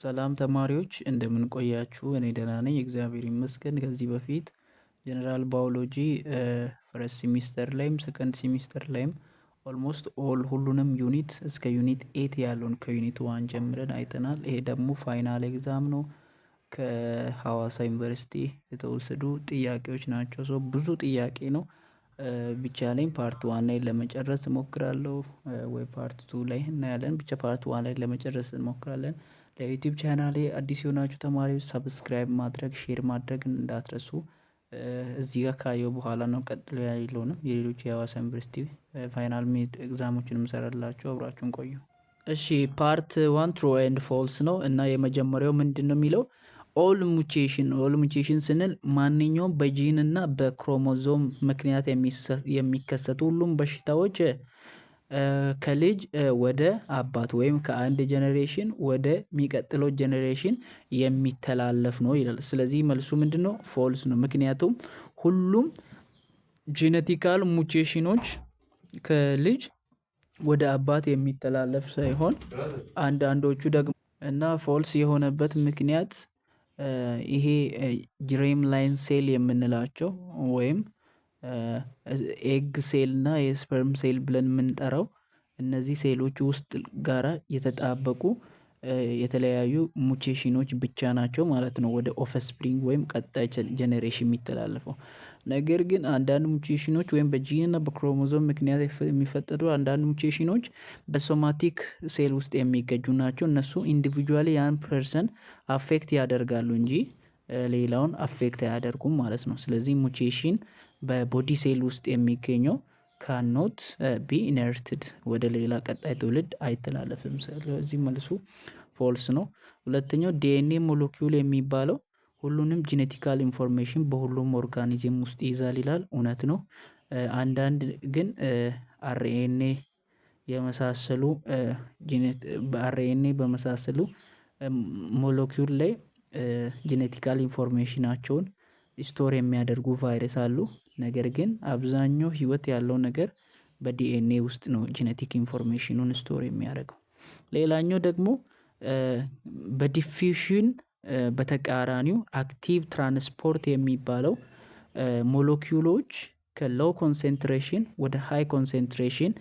ሰላም ተማሪዎች እንደምን ቆያችሁ? እኔ ደህና ነኝ እግዚአብሔር ይመስገን። ከዚህ በፊት ጀነራል ባዮሎጂ ፈረስት ሲሚስተር ላይም ሰከንድ ሲሚስተር ላይም ኦልሞስት ሁሉንም ዩኒት እስከ ዩኒት 8 ያለውን ከዩኒት 1 ጀምረን አይተናል። ይሄ ደግሞ ፋይናል ኤግዛም ነው። ከሀዋሳ ዩኒቨርሲቲ የተወሰዱ ጥያቄዎች ናቸው። ብዙ ጥያቄ ነው። ቢቻለኝ ፓርት 1 ላይ ለመጨረስ እሞክራለሁ ወይ ፓርት 2 ላይ እናያለን። ብቻ ፓርት 1 ላይ ለመጨረስ እንሞክራለን። ለዩቲዩብ ቻናሌ አዲስ የሆናችሁ ተማሪዎች ሰብስክራይብ ማድረግ ሼር ማድረግ እንዳትረሱ። እዚህ ጋር ካየው በኋላ ነው ቀጥሎ ያለውንም የሌሎች የሀዋሳ ዩኒቨርሲቲ ፋይናል ሚድ ኤግዛሞችንም እሰራላችሁ። አብራችሁን ቆዩ። እሺ ፓርት 1 ትሩ ኤንድ ፎልስ ነው እና የመጀመሪያው ምንድነው የሚለው ኦል ሙቴሽን ስንል ማንኛውም በጂን እና በክሮሞዞም ምክንያት የሚከሰቱ ሁሉም በሽታዎች ከልጅ ወደ አባት ወይም ከአንድ ጀነሬሽን ወደ ሚቀጥለው ጀነሬሽን የሚተላለፍ ነው ይላል። ስለዚህ መልሱ ምንድነው? ፎልስ ነው። ምክንያቱም ሁሉም ጄኔቲካል ሙቴሽኖች ከልጅ ወደ አባት የሚተላለፍ ሳይሆን አንዳንዶቹ ደግሞ እና ፎልስ የሆነበት ምክንያት ይሄ ጅሬም ላይን ሴል የምንላቸው ወይም ኤግ ሴል እና የስፐርም ሴል ብለን የምንጠራው እነዚህ ሴሎች ውስጥ ጋራ የተጣበቁ የተለያዩ ሙቴሽኖች ብቻ ናቸው ማለት ነው ወደ ኦፍስፕሪንግ ወይም ቀጣይ ጀነሬሽን የሚተላለፈው። ነገር ግን አንዳንድ ሙቴሽኖች ወይም በጂን እና በክሮሞዞም ምክንያት የሚፈጠሩ አንዳንድ ሙቴሽኖች በሶማቲክ ሴል ውስጥ የሚገኙ ናቸው። እነሱ ኢንዲቪጁዋሊ ያን ፐርሰን አፌክት ያደርጋሉ እንጂ ሌላውን አፌክት አያደርጉም ማለት ነው። ስለዚህ ሙቴሽን በቦዲ ሴል ውስጥ የሚገኘው ካኖት ቢ ኢነርትድ ወደ ሌላ ቀጣይ ትውልድ አይተላለፍም። ስለዚህ መልሱ ፎልስ ነው። ሁለተኛው ዲኤንኤ ሞለኪውል የሚባለው ሁሉንም ጄኔቲካል ኢንፎርሜሽን በሁሉም ኦርጋኒዝም ውስጥ ይይዛል ይላል። እውነት ነው። አንዳንድ ግን አርኤንኤ የመሳሰሉ በአርኤንኤ በመሳሰሉ ሞለኪውል ላይ ጄኔቲካል ኢንፎርሜሽናቸውን ስቶር የሚያደርጉ ቫይረስ አሉ። ነገር ግን አብዛኛው ህይወት ያለው ነገር በዲኤንኤ ውስጥ ነው ጄኔቲክ ኢንፎርሜሽኑን ስቶር የሚያደርገው። ሌላኛው ደግሞ በዲፊውዥን በተቃራኒው አክቲቭ ትራንስፖርት የሚባለው ሞለኪውሎች ከሎው ኮንሰንትሬሽን ወደ ሃይ ኮንሰንትሬሽን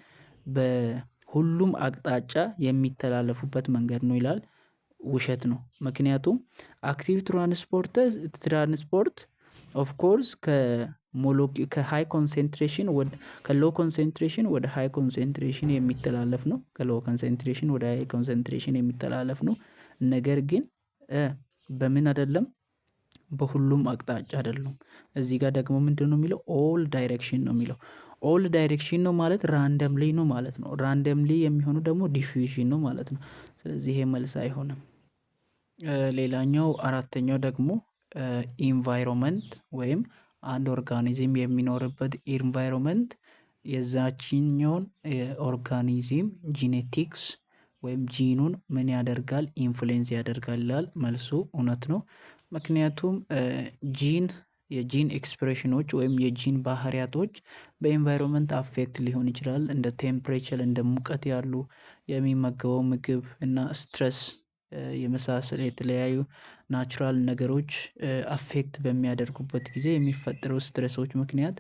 በሁሉም አቅጣጫ የሚተላለፉበት መንገድ ነው ይላል። ውሸት ነው። ምክንያቱም አክቲቭ ትራንስፖርት ኦፍ ኮርስ ከሃይ ኮንሰንትሬሽን ከሎው ኮንሰንትሬሽን ወደ ሃይ ኮንሰንትሬሽን የሚተላለፍ ነው። ከሎው ኮንሰንትሬሽን ወደ ሃይ ኮንሰንትሬሽን የሚተላለፍ ነው። ነገር ግን በምን አይደለም? በሁሉም አቅጣጫ አይደለም። እዚህ ጋር ደግሞ ምንድነው የሚለው? ኦል ዳይሬክሽን ነው የሚለው። ኦል ዳይሬክሽን ነው ማለት ራንደምሊ ነው ማለት ነው። ራንደምሊ የሚሆኑ ደግሞ ዲፊውዥን ነው ማለት ነው። ስለዚህ ይሄ መልስ አይሆንም። ሌላኛው አራተኛው ደግሞ ኢንቫይሮመንት ወይም አንድ ኦርጋኒዝም የሚኖርበት ኢንቫይሮመንት የዛችኛውን ኦርጋኒዝም ጂኔቲክስ ወይም ጂኑን ምን ያደርጋል? ኢንፍሉዌንስ ያደርጋል ይላል። መልሱ እውነት ነው። ምክንያቱም የጂን ኤክስፕሬሽኖች ወይም የጂን ባህሪያቶች በኢንቫይሮመንት አፌክት ሊሆን ይችላል። እንደ ቴምፕሬቸር እንደ ሙቀት ያሉ የሚመገበው ምግብ እና ስትረስ የመሳሰል የተለያዩ ናቹራል ነገሮች አፌክት በሚያደርጉበት ጊዜ የሚፈጠሩ ስትረሶች ምክንያት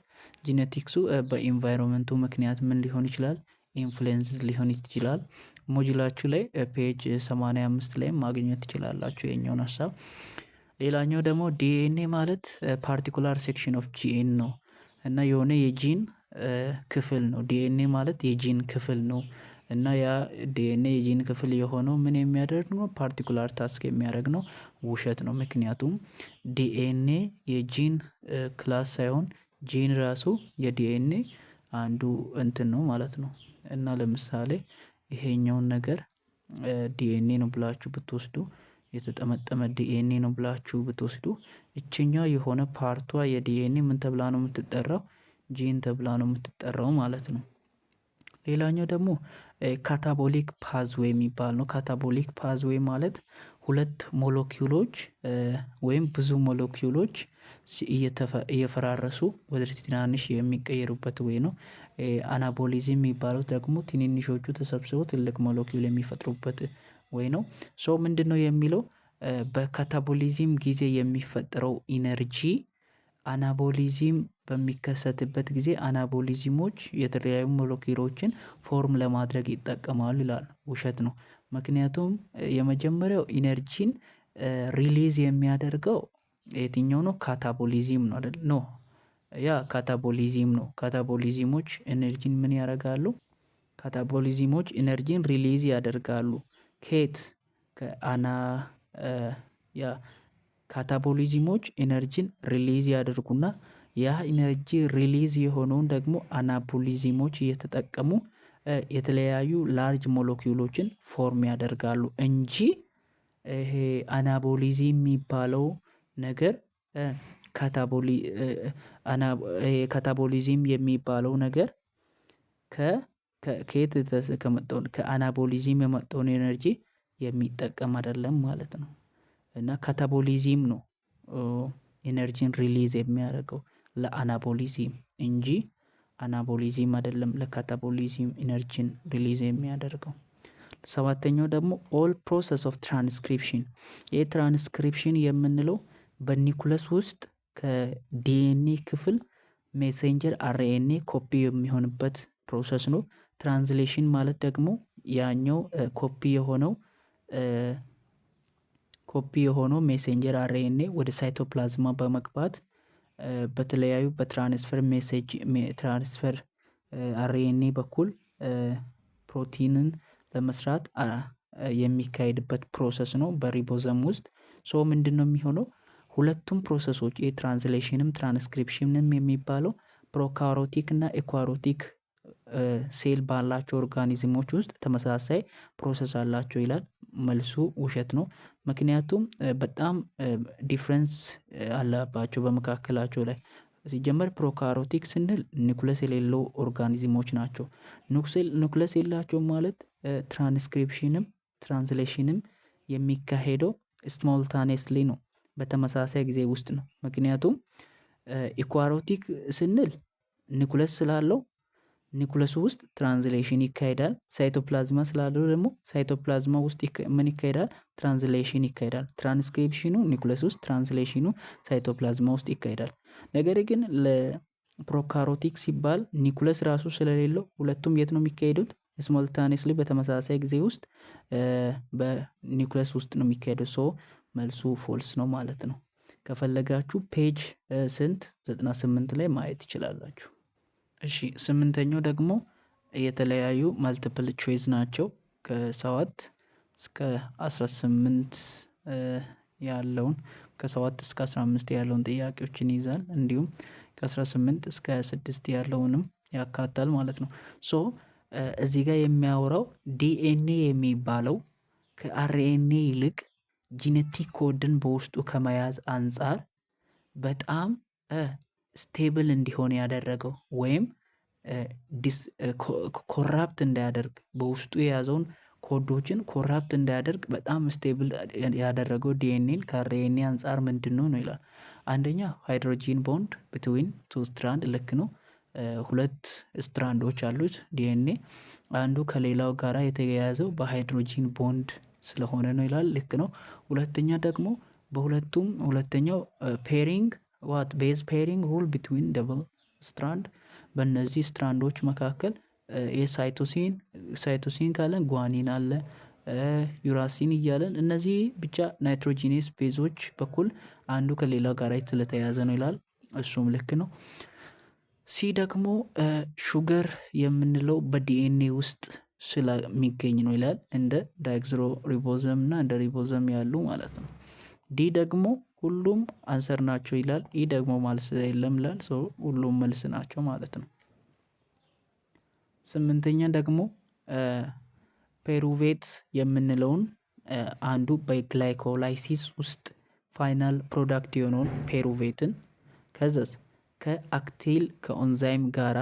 ጂኔቲክሱ በኢንቫይሮመንቱ ምክንያት ምን ሊሆን ይችላል? ኢንፍሉዌንስ ሊሆን ይችላል። ሞጁላችሁ ላይ ፔጅ 85 ላይ ማግኘት ትችላላችሁ የኛውን ሀሳብ። ሌላኛው ደግሞ ዲኤንኤ ማለት ፓርቲኩላር ሴክሽን ኦፍ ጂን ነው እና የሆነ የጂን ክፍል ነው። ዲኤንኤ ማለት የጂን ክፍል ነው እና ያ ዲኤንኤ የጂን ክፍል የሆነው ምን የሚያደርግ ነው? ፓርቲኩላር ታስክ የሚያደርግ ነው። ውሸት ነው። ምክንያቱም ዲኤንኤ የጂን ክላስ ሳይሆን ጂን ራሱ የዲኤንኤ አንዱ እንትን ነው ማለት ነው። እና ለምሳሌ ይሄኛውን ነገር ዲኤንኤ ነው ብላችሁ ብትወስዱ የተጠመጠመ ዲኤንኤ ነው ብላችሁ ብትወስዱ እችኛው የሆነ ፓርቷ የዲኤንኤ ምን ተብላ ነው የምትጠራው? ጂን ተብላ ነው የምትጠራው ማለት ነው። ሌላኛው ደግሞ ካታቦሊክ ፓዝዌይ የሚባል ነው። ካታቦሊክ ፓዝዌይ ማለት ሁለት ሞለኪውሎች ወይም ብዙ ሞለኪውሎች እየፈራረሱ ወደ ትናንሽ የሚቀየሩበት ወይ ነው። አናቦሊዝም የሚባለው ደግሞ ትንንሾቹ ተሰብስበው ትልቅ ሞለኪውል የሚፈጥሩበት ወይ ነው። ሶ ምንድነው የሚለው በካታቦሊዝም ጊዜ የሚፈጠረው ኢነርጂ አናቦሊዝም በሚከሰትበት ጊዜ አናቦሊዝሞች የተለያዩ ሞለኪውሎችን ፎርም ለማድረግ ይጠቀማሉ ይላል። ውሸት ነው። ምክንያቱም የመጀመሪያው ኢነርጂን ሪሊዝ የሚያደርገው የትኛው ነው? ካታቦሊዝም ነው አይደል? ኖ ያ ካታቦሊዝም ነው። ካታቦሊዝሞች ኢነርጂን ምን ያደርጋሉ? ካታቦሊዝሞች ኢነርጂን ሪሊዝ ያደርጋሉ። ከየት? ከአና ያ ካታቦሊዝሞች ኢነርጂን ሪሊዝ ያደርጉና ያ ኢነርጂ ሪሊዝ የሆነውን ደግሞ አናቦሊዝሞች እየተጠቀሙ የተለያዩ ላርጅ ሞለኪውሎችን ፎርም ያደርጋሉ እንጂ ይሄ አናቦሊዝም የሚባለው ነገር ካታቦሊዝም የሚባለው ነገር ከየት ከመጣውን ከአናቦሊዝም የመጣውን ኤነርጂ የሚጠቀም አይደለም ማለት ነው። እና ካታቦሊዝም ነው ኤነርጂን ሪሊዝ የሚያደርገው ለአናቦሊዝም እንጂ አናቦሊዝም አይደለም ለካታቦሊዝም ኢነርጂን ሪሊዝ የሚያደርገው። ሰባተኛው ደግሞ ኦል ፕሮሰስ ኦፍ ትራንስክሪፕሽን። ይህ ትራንስክሪፕሽን የምንለው በኒኩለስ ውስጥ ከዲኤንኤ ክፍል ሜሴንጀር አርኤንኤ ኮፒ የሚሆንበት ፕሮሰስ ነው። ትራንስሌሽን ማለት ደግሞ ያኛው ኮፒ የሆነው ሜሴንጀር አርኤንኤ ወደ ሳይቶፕላዝማ በመግባት በተለያዩ በትራንስፈር ትራንስፈር አርኤንኤ በኩል ፕሮቲንን ለመስራት የሚካሄድበት ፕሮሰስ ነው በሪቦዘም ውስጥ። ሶ ምንድነው የሚሆነው? ሁለቱም ፕሮሰሶች የትራንስሌሽንም ትራንስክሪፕሽንም የሚባለው ፕሮካሮቲክ እና ኢኳሮቲክ ሴል ባላቸው ኦርጋኒዝሞች ውስጥ ተመሳሳይ ፕሮሰስ አላቸው ይላል። መልሱ ውሸት ነው። ምክንያቱም በጣም ዲፍረንስ አለባቸው በመካከላቸው ላይ። ሲጀመር ፕሮካሮቲክ ስንል ኒኩለስ የሌለው ኦርጋኒዝሞች ናቸው። ኒኩለስ የላቸውም ማለት ትራንስክሪፕሽንም ትራንስሌሽንም የሚካሄደው ስሞልታኔስሊ ነው፣ በተመሳሳይ ጊዜ ውስጥ ነው። ምክንያቱም ኢኳሮቲክ ስንል ኒኩለስ ስላለው ኒኩለሱ ውስጥ ትራንስሌሽን ይካሄዳል። ሳይቶፕላዝማ ስላለው ደግሞ ሳይቶፕላዝማ ውስጥ ምን ይካሄዳል? ትራንስሌሽን ይካሄዳል። ትራንስክሪፕሽኑ ኒኩለስ ውስጥ፣ ትራንስሌሽኑ ሳይቶፕላዝማ ውስጥ ይካሄዳል። ነገር ግን ለፕሮካሮቲክ ሲባል ኒኩለስ ራሱ ስለሌለው ሁለቱም የት ነው የሚካሄዱት? ስሞልታኔስሊ በተመሳሳይ ጊዜ ውስጥ በኒኩለስ ውስጥ ነው የሚካሄደው። ሶ መልሱ ፎልስ ነው ማለት ነው። ከፈለጋችሁ ፔጅ 98 ላይ ማየት ትችላላችሁ። እሺ 8ኛው ደግሞ የተለያዩ ማልቲፕል ቾይስ ናቸው። ከ7 እስከ 18 ያለውን ከ7 እስከ 15 ያለውን ጥያቄዎችን ይይዛል። እንዲሁም ከ18 እስከ 26 ያለውንም ያካታል ማለት ነው። ሶ እዚህ ጋር የሚያወራው ዲኤንኤ የሚባለው ከአርኤንኤ ይልቅ ጂኔቲክ ኮድን በውስጡ ከመያዝ አንፃር በጣም ስቴብል እንዲሆን ያደረገው ወይም ኮራፕት እንዳያደርግ በውስጡ የያዘውን ኮዶችን ኮራፕት እንዳያደርግ በጣም ስቴብል ያደረገው ዲኤንኤን ከአርኤንኤ አንፃር ምንድነው ነው ይላል። አንደኛ ሃይድሮጂን ቦንድ ቢትዊን ቱ ስትራንድ፣ ልክ ነው። ሁለት ስትራንዶች አሉት ዲኤንኤ። አንዱ ከሌላው ጋራ የተያያዘው በሃይድሮጂን ቦንድ ስለሆነ ነው ይላል። ልክ ነው። ሁለተኛ ደግሞ በሁለቱም ሁለተኛው ፔሪንግ ቤዝ ፔሪንግ ሩል ቢትዊን ደብል ስትራንድ፣ በእነዚህ ስትራንዶች መካከል ሳይቶሲን ካለን ጓኒን አለ፣ ዩራሲን እያለን እነዚህ ብቻ ናይትሮጂኔስ ቤዞች በኩል አንዱ ከሌላው ጋር ስለተያያዘ ነው ይላል። እሱም ልክ ነው። ሲ ደግሞ ሹገር የምንለው በዲኤንኤ ውስጥ ስለሚገኝ ነው ይላል። እንደ ዳይግዝሮ ሪቦዘም እና እንደ ሪቦዘም ያሉ ማለት ነው። ዲ ደግሞ ሁሉም አንሰር ናቸው ይላል። ኢ ደግሞ መልስ የለም ይላል። ሁሉም መልስ ናቸው ማለት ነው። 8ኛ ደግሞ ፔሩቬት የምንለውን አንዱ በግላይኮላይሲስ ውስጥ ፋይናል ፕሮዳክት የሆነውን ፔሩቬትን ከዛስ ከአክቲል ከኦንዛይም ጋራ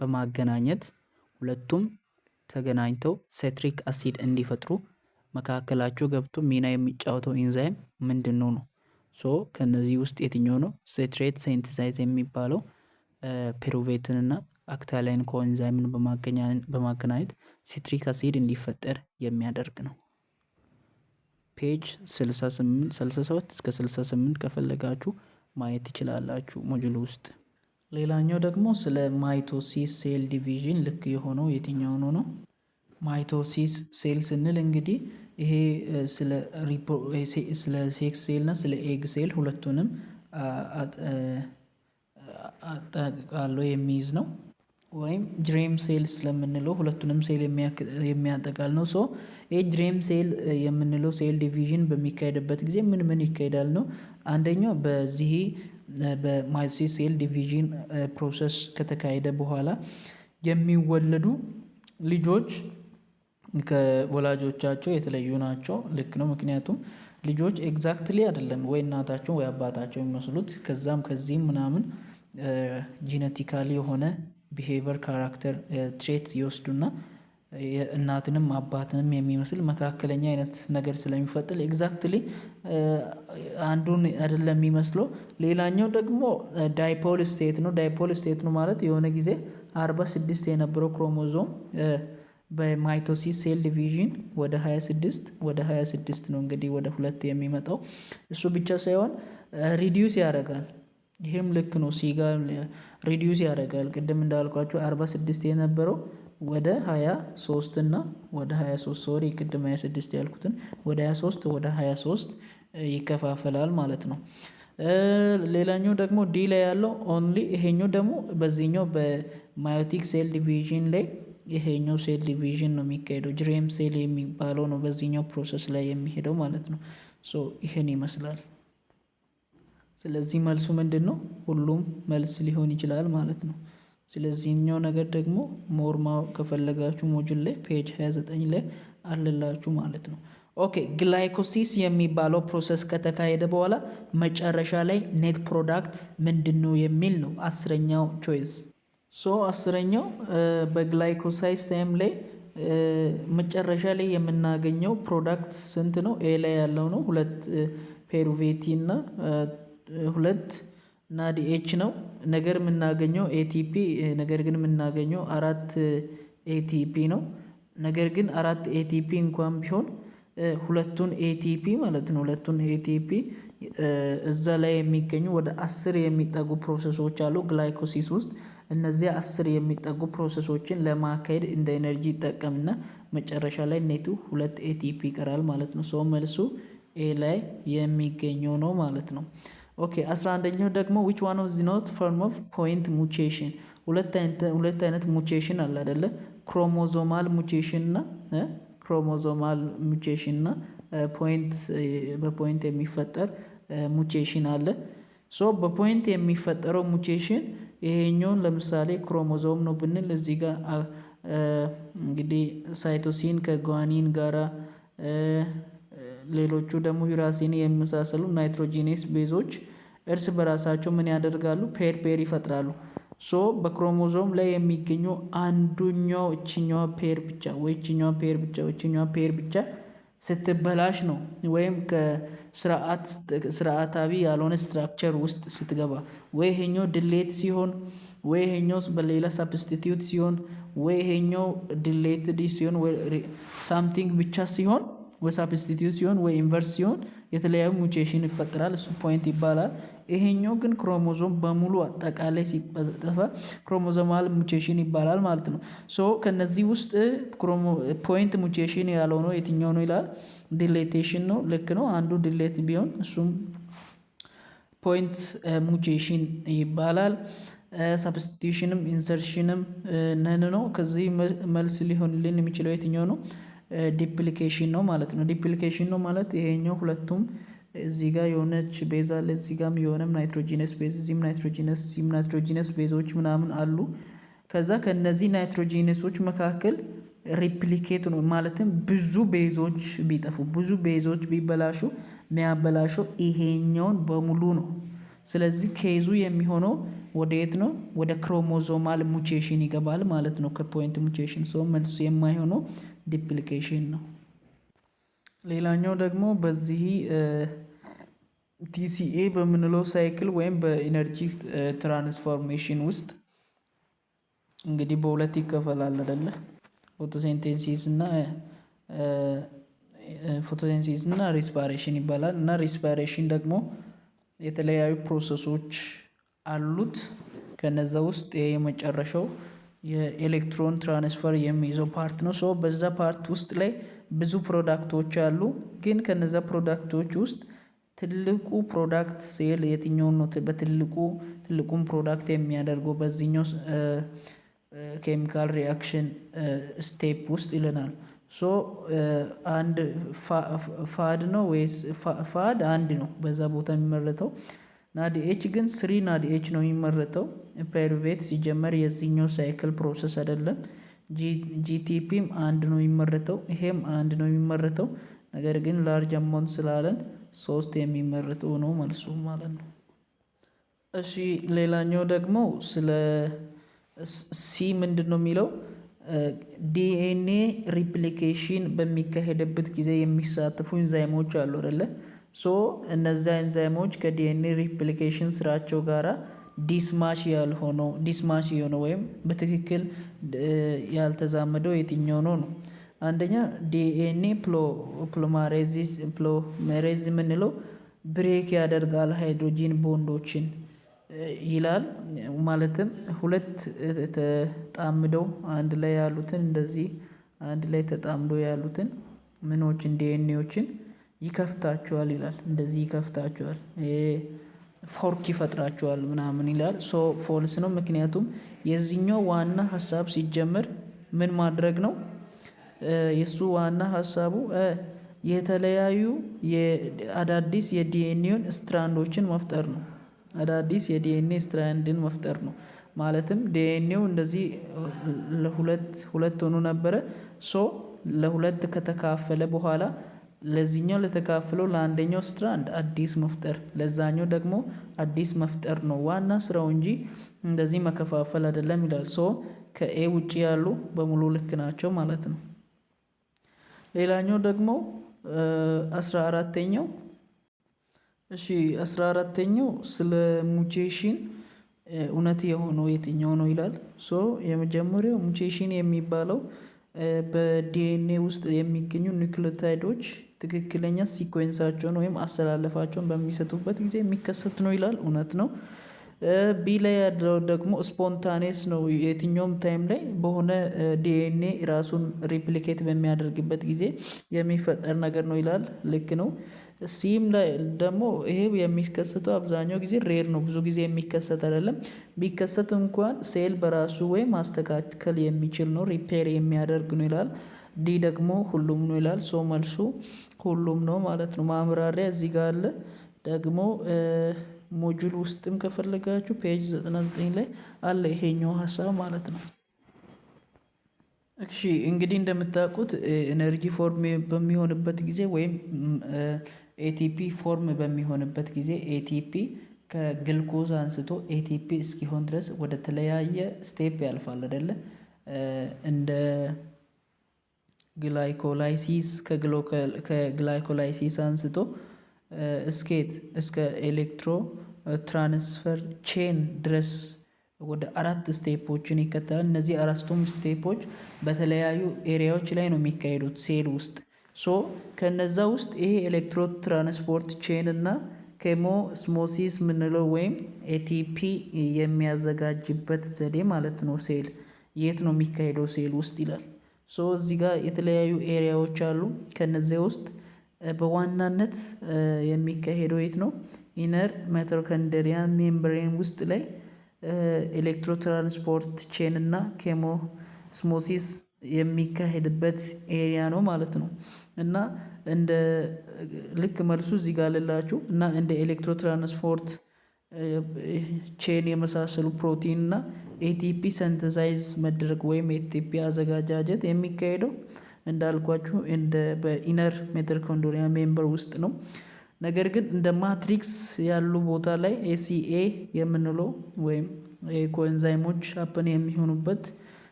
በማገናኘት ሁለቱም ተገናኝተው ሴትሪክ አሲድ እንዲፈጥሩ መካከላቸው ገብቶ ሚና የሚጫወተው ኢንዛይም ምንድነው ነው? ሶ ከነዚህ ውስጥ የትኛው ነው ሴትሬት ሴንተሳይዝ የሚባለው? ፔሩቬትን እና አክታላይን ኮኤንዛይምን በማገናኘት ሲትሪክ አሲድ እንዲፈጠር የሚያደርግ ነው። ፔጅ 67 እስከ 68 ከፈለጋችሁ ማየት ትችላላችሁ ሞጁል ውስጥ። ሌላኛው ደግሞ ስለ ማይቶሲስ ሴል ዲቪዥን ልክ የሆነው የትኛው ነው? ማይቶሲስ ሴል ስንል እንግዲህ ይሄ ስለ ሴክስ ሴል እና ስለ ኤግ ሴል ሁለቱንም አጠቃሎ የሚይዝ ነው። ወይም ጅሬም ሴል ስለምንለው ሁለቱንም ሴል የሚያጠቃል ነው። ይህ ጅሬም ሴል የምንለው ሴል ዲቪዥን በሚካሄድበት ጊዜ ምን ይካሄዳል ነው? አንደኛው በዚህ በማይቶሲስ ሴል ዲቪዥን ፕሮሰስ ከተካሄደ በኋላ የሚወለዱ ልጆች ከወላጆቻቸው የተለዩ ናቸው። ልክ ነው። ምክንያቱም ልጆች ኤግዛክትሊ አይደለም ወይ እናታቸው ወይ አባታቸው የሚመስሉት ከዛም ከዚህም ምናምን ጂኔቲካሊ የሆነ ቢሄቨር ካራክተር ትሬት ይወስዱና እናትንም አባትንም የሚመስል መካከለኛ አይነት ነገር ስለሚፈጥር ኤግዛክትሊ አንዱን አይደለም የሚመስለው። ሌላኛው ደግሞ ዳይፖል ስቴት ነው። ዳይፖል ስቴት ነው ማለት የሆነ ጊዜ 46 የነበረው ክሮሞዞም በማይቶሲስ ሴል ዲቪዥን ወደ 26 ነው እንግዲህ ወደ 2 የሚመጣው። እሱ ብቻ ሳይሆን ሪዲዩስ ያደርጋል። ይሄም ልክ ነው። ሲጋ ሪዲዩስ ያደርጋል። ቅድም እንዳልኳቸው 46 የነበረው ወደ 23 እና ወደ 23 ሶሪ ቅድም 26 ያልኩትን ወደ 23 ወደ 23 ይከፋፈላል ማለት ነው። ሌላኛው ደግሞ ዲ ላይ ያለው ኦንሊ ይሄኛው ደግሞ በዚህኛው በማዮቲክ ሴል ዲቪዥን ላይ ይሄኛው ሴል ዲቪዥን ነው የሚካሄደው። ጅሬም ሴል የሚባለው ነው በዚህኛው ፕሮሰስ ላይ የሚሄደው ማለት ነው። ይሄን ይመስላል። ስለዚህ መልሱ ምንድን ነው? ሁሉም መልስ ሊሆን ይችላል ማለት ነው። ስለዚህኛው ነገር ደግሞ ሞር ማወቅ ከፈለጋችሁ ሞጁል ላይ ፔጅ 29 ላይ አለላችሁ ማለት ነው። ኦኬ ግላይኮሲስ የሚባለው ፕሮሰስ ከተካሄደ በኋላ መጨረሻ ላይ ኔት ፕሮዳክት ምንድን ነው የሚል ነው 10ኛው ቾይስ። አስረኛው በግላይኮሳይስ ታይም ላይ መጨረሻ ላይ የምናገኘው ፕሮዳክት ስንት ነው? ኤ ላይ ያለው ነው 2 ፔሩቬቲ እና 2 ናዲኤች ነው። ነገር የምናገኘው ኤቲፒ ነገር ግን የምናገኘው 4 ኤቲፒ ነው። ነገር ግን 4 ኤቲፒ እንኳን ቢሆን ሁለቱን ኤቲፒ ማለት ነው ሁለቱን ኤቲፒ እዛ ላይ የሚገኙ ወደ 10 የሚጠጉ ፕሮሰሶች አሉ ግላይኮሲስ ውስጥ። እነዚህ 10 የሚጠጉ ፕሮሰሶችን ለማካሄድ እንደ ኤነርጂ ይጠቀምና መጨረሻ ላይ ኔቱ 2 ኤቲፒ ይቀራል ማለት ነው። መልሱ ኤ ላይ የሚገኘው ነው ማለት ነው። ኦኬ 11ኛው ደግሞ which one of the not form of point mutation ሁለት አይነት ሙቴሽን አለ አይደለ? ክሮሞዞማል ሙቴሽን እና በፖይንት የሚፈጠር ሙቴሽን አለ። በፖይንት የሚፈጠረው ሙቴሽን ይሄኛውን ለምሳሌ ክሮሞዞም ነው ብንል እዚህ ጋር እንግዲህ ሳይቶሲን ከጓኒን ጋራ ሌሎቹ ደግሞ ዩራሲን የመሳሰሉ ናይትሮጂኔስ ቤዞች እርስ በራሳቸው ምን ያደርጋሉ? ፔር ይፈጥራሉ። በክሮሞዞም ላይ የሚገኘው አንዱኛው እችኛዋ ፔር ብቻ ስትበላሽ ነው ወይም ከስርዓታዊ ያልሆነ ስትራክቸር ውስጥ ስትገባ ወይ ይሄኛው ድሌት ሲሆን ወይ ይሄኛው በሌላ ሳብስቲቲዩት ሲሆን ወይ ይሄኛው ድሌትድ ሲሆን ወይ ሳምቲንግ ብቻ ሲሆን ወይ ሳብስቲቲዩት ሲሆን ወይ ኢንቨርስ ሲሆን የተለያዩ ሙቴሽን ይፈጠራል። እሱ ፖይንት ይባላል። ይሄኛው ግን ክሮሞዞም በሙሉ አጠቃላይ ሲጠፋ ክሮሞዞማል ሙቴሽን ይባላል ማለት ነው። ከነዚህ ውስጥ ፖይንት ሙቴሽን ያልሆነው የትኛው ነው ይላል? ዲሌቴሽን ነው። ልክ ነው። አንዱ ዲሌት ቢሆን እሱም ፖይንት ሙቴሽን ይባላል። ሳብስቲቲዩሽንም ኢንሰርሽንም ነን ነው። ከዚህ መልስ ሊሆንልን የሚችለው የትኛው ነው? ዲፕሊኬሽን ነው ማለት ነው። ዲፕሊኬሽን ነው ማለት ይሄኛው ሁለቱም እዚህ ጋር የሆነች ቤዝ አለ፣ እዚህ ጋርም የሆነም ናይትሮጂነስ ቤዝ፣ እዚህም ናይትሮጂነስ ቤዞች ምናምን አሉ። ከዛ ከነዚህ ናይትሮጂነሶች መካከል ሪፕሊኬት ነው ማለትም ብዙ ቤዞች ቢጠፉ ብዙ ቤዞች ቢበላሹ የሚያበላሸው ይሄኛውን በሙሉ ነው። ስለዚህ ኬዙ የሚሆነው ወደ የት ነው? ወደ ክሮሞዞማል ሙቴሽን ይገባል ማለት ነው ከፖይንት ሙቴሽን። መልሱ የማይሆነው ዲፕሊኬሽን ነው። ሌላኛው ደግሞ በዚህ ቲሲኤ በምንለው ሳይክል ወይም በኢነርጂ ትራንስፎርሜሽን ውስጥ እንግዲህ በሁለት ይከፈላል አይደለ? ፎቶሲንቴሲስ እና ፎቶሲንቴሲስ እና ሪስፓይሬሽን ይባላል። እና ሪስፓይሬሽን ደግሞ የተለያዩ ፕሮሰሶች አሉት። ከነዛ ውስጥ የመጨረሻው የኤሌክትሮን ትራንስፈር የሚይዘው ፓርት ነው። ሶ በዛ ፓርት ውስጥ ላይ ብዙ ፕሮዳክቶች አሉ። ግን ከነዛ ፕሮዳክቶች ውስጥ ትልቁ ፕሮዳክት ሴል የትኛውን ነው ትልቁን ፕሮዳክት የሚያደርገው በዚህኛው ኬሚካል ሪአክሽን ስቴፕ ውስጥ ይለናል። ሶ አንድ ፋድ ነው ወይስ ፋድ አንድ ነው በዛ ቦታ የሚመረተው። ናዲኤች ግን ስሪ ናዲኤች ነው የሚመረተው። ፓይሩቬት ሲጀመር የዚህኛው ሳይክል ፕሮሰስ አይደለም። ጂቲፒም አንድ ነው የሚመረተው፣ ይሄም አንድ ነው የሚመረተው። ነገር ግን ላርጅ አማውንት ስላለን 3 የሚመረተው ነው መልሱ ማለት ነው። እሺ ሌላኛው ደግሞ ስለ ሲ ምንድን ነው የሚለው? ዲኤንኤ ሪፕሊኬሽን በሚካሄድበት ጊዜ የሚሳተፉ ኢንዛይሞች አሉ አይደለ? ሶ እነዚያ ኢንዛይሞች ከዲኤንኤ ሪፕሊኬሽን ስራቸው ጋራ ዲስማች የሆነው ወይም በትክክል ያልተዛመደው የትኛው ነው? አንደኛ ዲኤንኤ ፖሊመሬዝ የምንለው ብሬክ ያደርጋል ሃይድሮጂን ቦንዶችን ይላል። ማለትም ሁለት ተጣምደው አንድ ላይ ያሉትን እንደዚህ አንድ ላይ ተጣምደው ያሉትን ምኖችን ዲኤንኤዎችን ይከፍታቸዋል ይላል። እንደዚህ ይከፍታቸዋል፣ ፎርክ ይፈጥራቸዋል ምናምን ይላል። ሶ ፎልስ ነው። ምክንያቱም የዚህኛው ዋና ሀሳብ ሲጀመር ምን ማድረግ ነው? የእሱ ዋና ሀሳቡ የተለያዩ አዳዲስ የዲኤንኤውን ስትራንዶችን መፍጠር ነው። አዳዲስ የዲኤንኤ ስትራንድን መፍጠር ነው። ማለትም ዲኤንኤው እንደዚህ ሁለት ሆኖ ነበረ። ሶ ለሁለት ከተካፈለ በኋላ ለዚህኛው ለተካፈለው ለአንደኛው ስትራንድ አዲስ መፍጠር፣ ለዛኛው ደግሞ አዲስ መፍጠር ነው ዋና ስራው እንጂ እንደዚህ መከፋፈል አይደለም ይላል። ሶ ከኤ ውጪ ያሉ በሙሉ ልክ ናቸው ማለት ነው። ሌላኛው ደግሞ 14ኛው 14ኛው ስለ ሙቴሽን እውነት የሆነው የትኛው ነው ይላል። ሶ የመጀመሪያው ሙቴሽን የሚባለው በዲኤንኤ ውስጥ የሚገኙ ኒውክሊዮታይዶች ትክክለኛ ሲኮንሳቸውን ወይም አስተላለፋቸውን በሚሰጡበት ጊዜ የሚከሰት ነው ይላል። እውነት ነው። ቢ ላይ ያለው ደግሞ ስፖንታኔስ ነው። የትኛውም ታይም ላይ በሆነ ዲኤንኤ ራሱን ሪፕሊኬት በሚያደርግበት ጊዜ የሚፈጠር ነገር ነው ይላል። ልክ ነው። ሲም ላይ ደግሞ ይሄ የሚከሰተው አብዛኛው ጊዜ ሬር ነው፣ ብዙ ጊዜ የሚከሰት አይደለም። ቢከሰት እንኳን ሴል በራሱ ወይም ማስተካከል የሚችል ነው፣ ሪፔር የሚያደርግ ነው ይላል። ዲ ደግሞ ሁሉም ነው ይላል። ሶ መልሱ ሁሉም ነው ማለት ነው። ማምራሪያ እዚህ ጋር አለ። ደግሞ ሞጁል ውስጥም ከፈለጋችሁ ፔጅ 99 ላይ አለ ይሄኛው ሀሳብ ማለት ነው። እሺ እንግዲህ እንደምታውቁት ኤነርጂ ፎርም በሚሆንበት ጊዜ ወይም ኤቲፒ ፎርም በሚሆንበት ጊዜ ኤቲፒ ከግልኮዝ አንስቶ ኤቲፒ እስኪሆን ድረስ ወደ ተለያየ ስቴፕ ያልፋል አይደለ? እንደ ግላይኮላይሲስ ከግላይኮላይሲስ አንስቶ እስከ ኤሌክትሮ ትራንስፈር ቼን ድረስ ወደ 4 ስቴፖችን ይከተላል። እነዚህ 4ቱም ስቴፖች በተለያዩ ኤሪያዎች ላይ ነው የሚካሄዱት ሴል ውስጥ። ሶ ከነዛ ውስጥ ይሄ ኤሌክትሮ ትራንስፖርት ቼን እና ኬሞስሞሲስ የምንለው ወይም ኤቲፒ የሚያዘጋጅበት ዘዴ ማለት ነው። ሴል የት ነው የሚካሄደው? ሴል ውስጥ ይላል። ሶ እዚህ ጋር የተለያዩ ኤሪያዎች አሉ። ከነዚህ ውስጥ በዋናነት የሚካሄደው የት ነው? ኢነር ሚቶኮንድሪያን ሜምብሬን ውስጥ ላይ ኤሌክትሮ ትራንስፖርት ቼን እና ኬሞስሞሲስ የሚካሄድበት ኤሪያ ነው ማለት ነው። እና እንደ ልክ መልሱ እዚህ ጋር ልላችሁ እና እንደ ኤሌክትሮ ትራንስፖርት ቼን የመሳሰሉ ፕሮቲን እና ኤቲፒ ሰንተሳይዝ መድረግ ወይም ኤቲፒ አዘጋጃጀት የሚካሄደው እንዳልኳችሁ በኢነር ሚቶኮንድሪያን ሜምበር ውስጥ ነው። ነገር ግን እንደ ማትሪክስ ያሉ ቦታ ላይ ኤሲኤ የምንለው ወይም ኮኤንዛይሞች ሀፕን የሚሆኑበት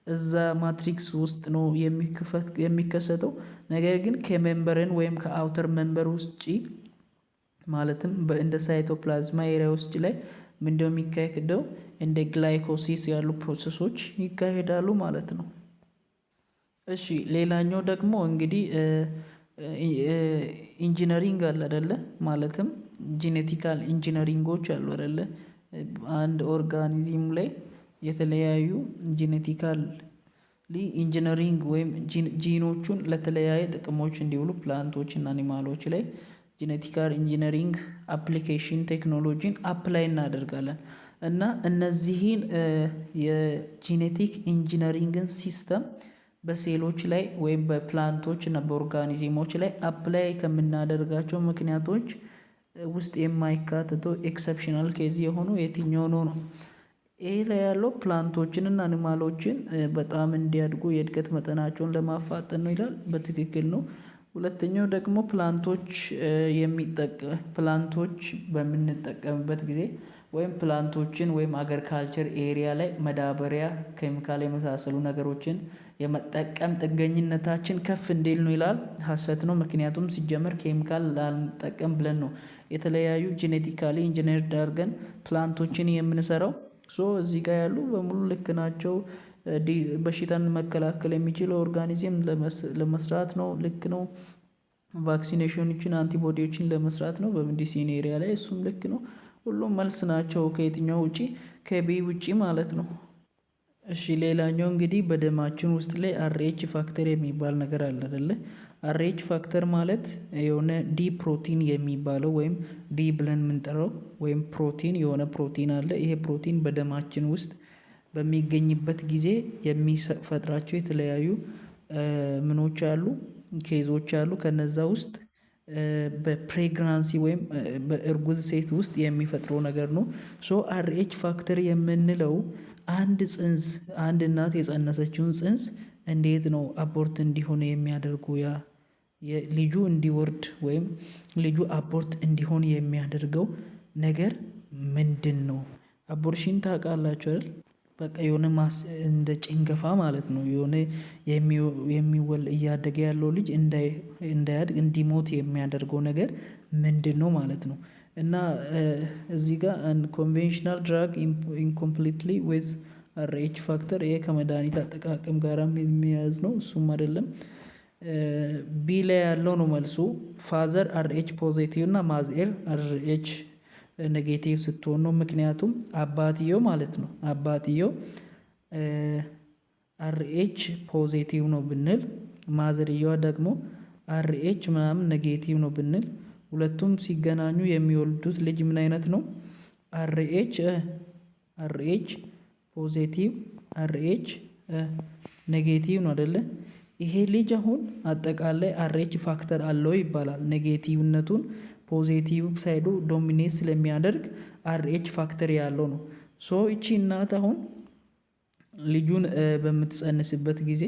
እዛ ማትሪክስ ውስጥ ነው የሚከሰተው። ነገር ግን ከሜምበርን ወይም ከአውተር ሜምበር ውጭ ማለትም እንደ ሳይቶፕላዝማ ኤሪያ ውስጥ ላይ ምንድነው የሚካሄደው? እንደ ግላይኮሲስ ያሉ ፕሮሰሶች ይካሄዳሉ ማለት ነው። እሺ ሌላኛው ደግሞ እንግዲህ ኢንጂነሪንግ አለ አይደለ? ማለትም ጄኔቲካል ኢንጂነሪንጎች አሉ አይደለ? አንድ ኦርጋኒዝም ላይ የተለያዩ ጄኔቲካል ኢንጂነሪንግ ወይም ጂኖቹን ለተለያየ ጥቅሞች እንዲውሉ ፕላንቶች እና አኒማሎች ላይ ጄኔቲካል ኢንጂነሪንግ አፕሊኬሽን ቴክኖሎጂን አፕላይ እናደርጋለን እና እነዚህን የጄኔቲክ ኢንጂነሪንግን ሲስተም በሴሎች ላይ ወይም በፕላንቶች እና በኦርጋኒዝሞች ላይ አፕላይ ከምናደርጋቸው ምክንያቶች ውስጥ የማይካተተው ኤክሰፕሽናል ኬዝ የሆኑ የትኛው ነው? ይሄ ላይ ያለው ፕላንቶችን እና አኒማሎችን በጣም እንዲያድጉ የእድገት መጠናቸውን ለማፋጠን ነው ይላል። በትክክል ነው። ሁለተኛው ደግሞ ፕላንቶች በምንጠቀምበት ጊዜ ወይም ፕላንቶችን ወይም አግሪካልቸር ኤሪያ ላይ መዳበሪያ፣ ኬሚካል የመሳሰሉ ነገሮችን የመጠቀም ጥገኝነታችን ከፍ እንዲል ነው ይላል። ሀሰት ነው። ምክንያቱም ሲጀመር ኬሚካል ላንጠቀም ብለን ነው የተለያዩ ጄኔቲካሊ ኢንጂነርድ አድርገን ፕላንቶችን የምንሰራው። እዚህ ጋር ያሉ በሙሉ ልክ ናቸው። በሽታን መከላከል የሚችለው ኦርጋኒዝም ለመስራት ነው። ልክ ነው። ቫክሲኔሽኖችን አንቲቦዲዎችን ለመስራት ነው በሜዲሲን ኤሪያ ላይ፣ እሱም ልክ ነው። ሁሉም መልስ ናቸው። ከየትኛው ውጪ? ከቢ ውጪ ማለት ነው። እሺ ሌላኛው እንግዲህ በደማችን ውስጥ ላይ አርኤች ፋክተር የሚባል ነገር አለ አይደለ? አርኤች ፋክተር ማለት የሆነ ዲ ፕሮቲን የሚባለው ወይም ዲ ብለን የምንጠራው ወይም ፕሮቲን የሆነ ፕሮቲን አለ። ይሄ ፕሮቲን በደማችን ውስጥ በሚገኝበት ጊዜ የሚፈጥራቸው የተለያዩ ምኖች አሉ፣ ኬዞች አሉ። ከነዛ ውስጥ በፕሬግናንሲ ወይም በእርጉዝ ሴት ውስጥ የሚፈጥረው ነገር ነው። አርኤች ፋክተር የምንለው አንድ እናት የጸነሰችውን ጽንስ እንዴት ነው አቦርት እንዲሆን የሚያደርገው? ልጁ እንዲወርድ ወይም ልጁ አቦርት እንዲሆን የሚያደርገው ነገር ምንድን ነው? አቦርሽን ታውቃላችሁ አይደል? በቃ የሆነ እንደ ጭንገፋ ማለት ነው። የሆነ እያደገ ያለው ልጅ እንዳያድግ እንዲሞት የሚያደርገው ነገር ምንድን ነው ማለት ነው። እና እዚህ ጋር ኮንቬንሽናል ድራግ ኢንኮምፕሊትሊ ዊዝ አርኤች ፋክተር፣ ይሄ ከመድኃኒት አጠቃቀም ጋራም የሚያዝ ነው። እሱም አይደለም። ቢ ላይ ያለው ነው መልሱ። ፋዘር አርኤች ፖዚቲቭ እና ማዝኤር አርኤች ኔጌቲቭ ስትሆን ነው። ምክንያቱም አባትየው ማለት ነው አባትየው አርኤች ፖዚቲቭ ነው ብንል፣ ማዘርየዋ ደግሞ አርኤች ምናምን ኔጌቲቭ ነው ብንል፣ ሁለቱም ሲገናኙ የሚወልዱት ልጅ ምን አይነት ነው? አርኤች ፖዚቲቭ አርኤች ኔጌቲቭ ነው አይደለ? ይሄ ልጅ አሁን አጠቃላይ አርኤች ፋክተር አለው ይባላል። ኔጌቲቭነቱን ፖዚቲቭ ሳይዱ ዶሚኔት ስለሚያደርግ አርኤች ፋክተር ያለው ነው። እቺ እናት አሁን ልጁን በምትጸንስበት ጊዜ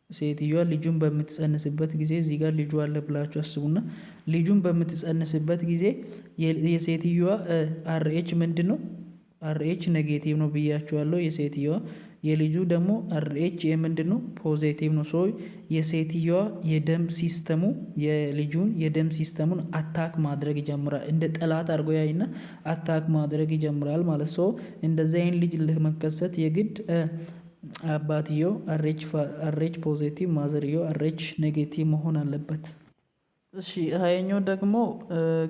ሴትዮዋ ልጁን በምትጸንስበት ጊዜ እዚህ ጋር ልጁ አለ ብላችሁ አስቡና፣ ልጁን በምትጸንስበት ጊዜ የሴትዮዋ አርኤች ምንድን ነው? አርኤች ኔጌቲቭ ነው ብያችኋለሁ። የሴትዮዋ የልጁ ደግሞ አርኤች የምንድን ነው? ፖዚቲቭ ነው። የሴትዮዋ የደም ሲስተሙ የልጁን የደም ሲስተሙን አታክ ማድረግ ይጀምራል። እንደ ጠላት አድርጎ ያይና አታክ ማድረግ ይጀምራል ማለት እንደዚህ አይነት ልጅ ለመከሰት የግድ አባትየው አርኤች ፖዚቲቭ፣ ማዘርየው አርኤች ኔጌቲቭ መሆን አለበት። እሺ ሀያኛው ደግሞ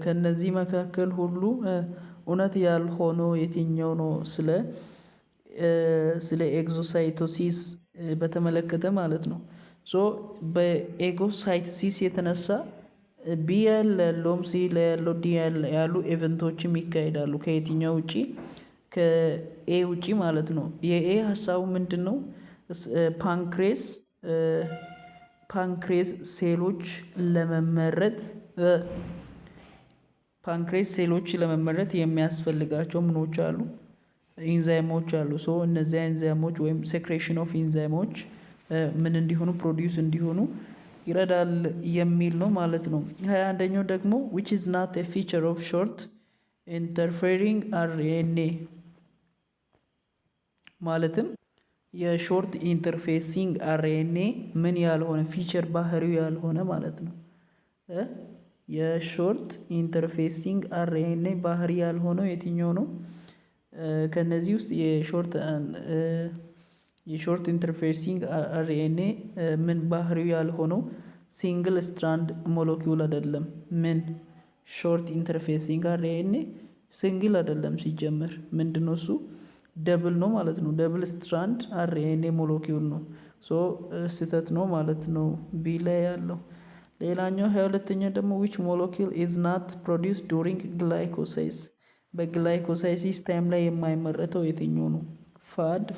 ከነዚህ መካከል ሁሉ እውነት ያልሆነው የትኛው ነው? ስለ ኤግዞሳይቶሲስ በተመለከተ ማለት ነው። በኤጎሳይቶሲስ የተነሳ ቢ ያለውም ሲ ላይ ያለው ዲ ያሉ ኢቨንቶችም ይካሄዳሉ። ከየትኛው ውጪ? ከኤ ውጪ ማለት ነው። የኤ ሀሳቡ ምንድን ነው? ፓንክሬስ ሴሎች ለመመረት የሚያስፈልጋቸው ምኖች አሉ? ኢንዛይሞች አሉ። እነዚያ ኢንዛይሞች ወይም ሴክሬሽን ኦፍ ኢንዛይሞች ምን እንዲሆኑ ፕሮዲውስ እንዲሆኑ ይረዳል የሚል ነው ማለት ነው። 21ኛው ደግሞ which is not a feature of short interfering RNA ማለትም የሾርት ኢንተርፌሲንግ አርኤንኤ ምን ያልሆነ ፊቸር ባህሪው ያልሆነ ማለት ነው። የሾርት ኢንተርፌሲንግ አርኤንኤ ባህሪ ያልሆነው የትኛው ነው? ከነዚህ ውስጥ የሾርት ኢንተርፌሲንግ አርኤንኤ ምን ባህሪው ያልሆነው ሲንግል ስትራንድ ሞለኪውል አይደለም። ምን ሾርት ኢንተርፌሲንግ አርኤንኤ ሲንግል አይደለም ሲጀመር ምንድነው እሱ ደብል ነው ማለት ነው። ደብል ስትራንድ አርኤንኤ ሞለኪውል ነው። ሶ ስህተት ነው ማለት ነው ቢ ላይ ያለው። ሌላኛው 22ኛ ደግሞ which molecule is not produced during glycolysis በግላይኮሳይሲስ ታይም ላይ የማይመረተው የትኛው ነው?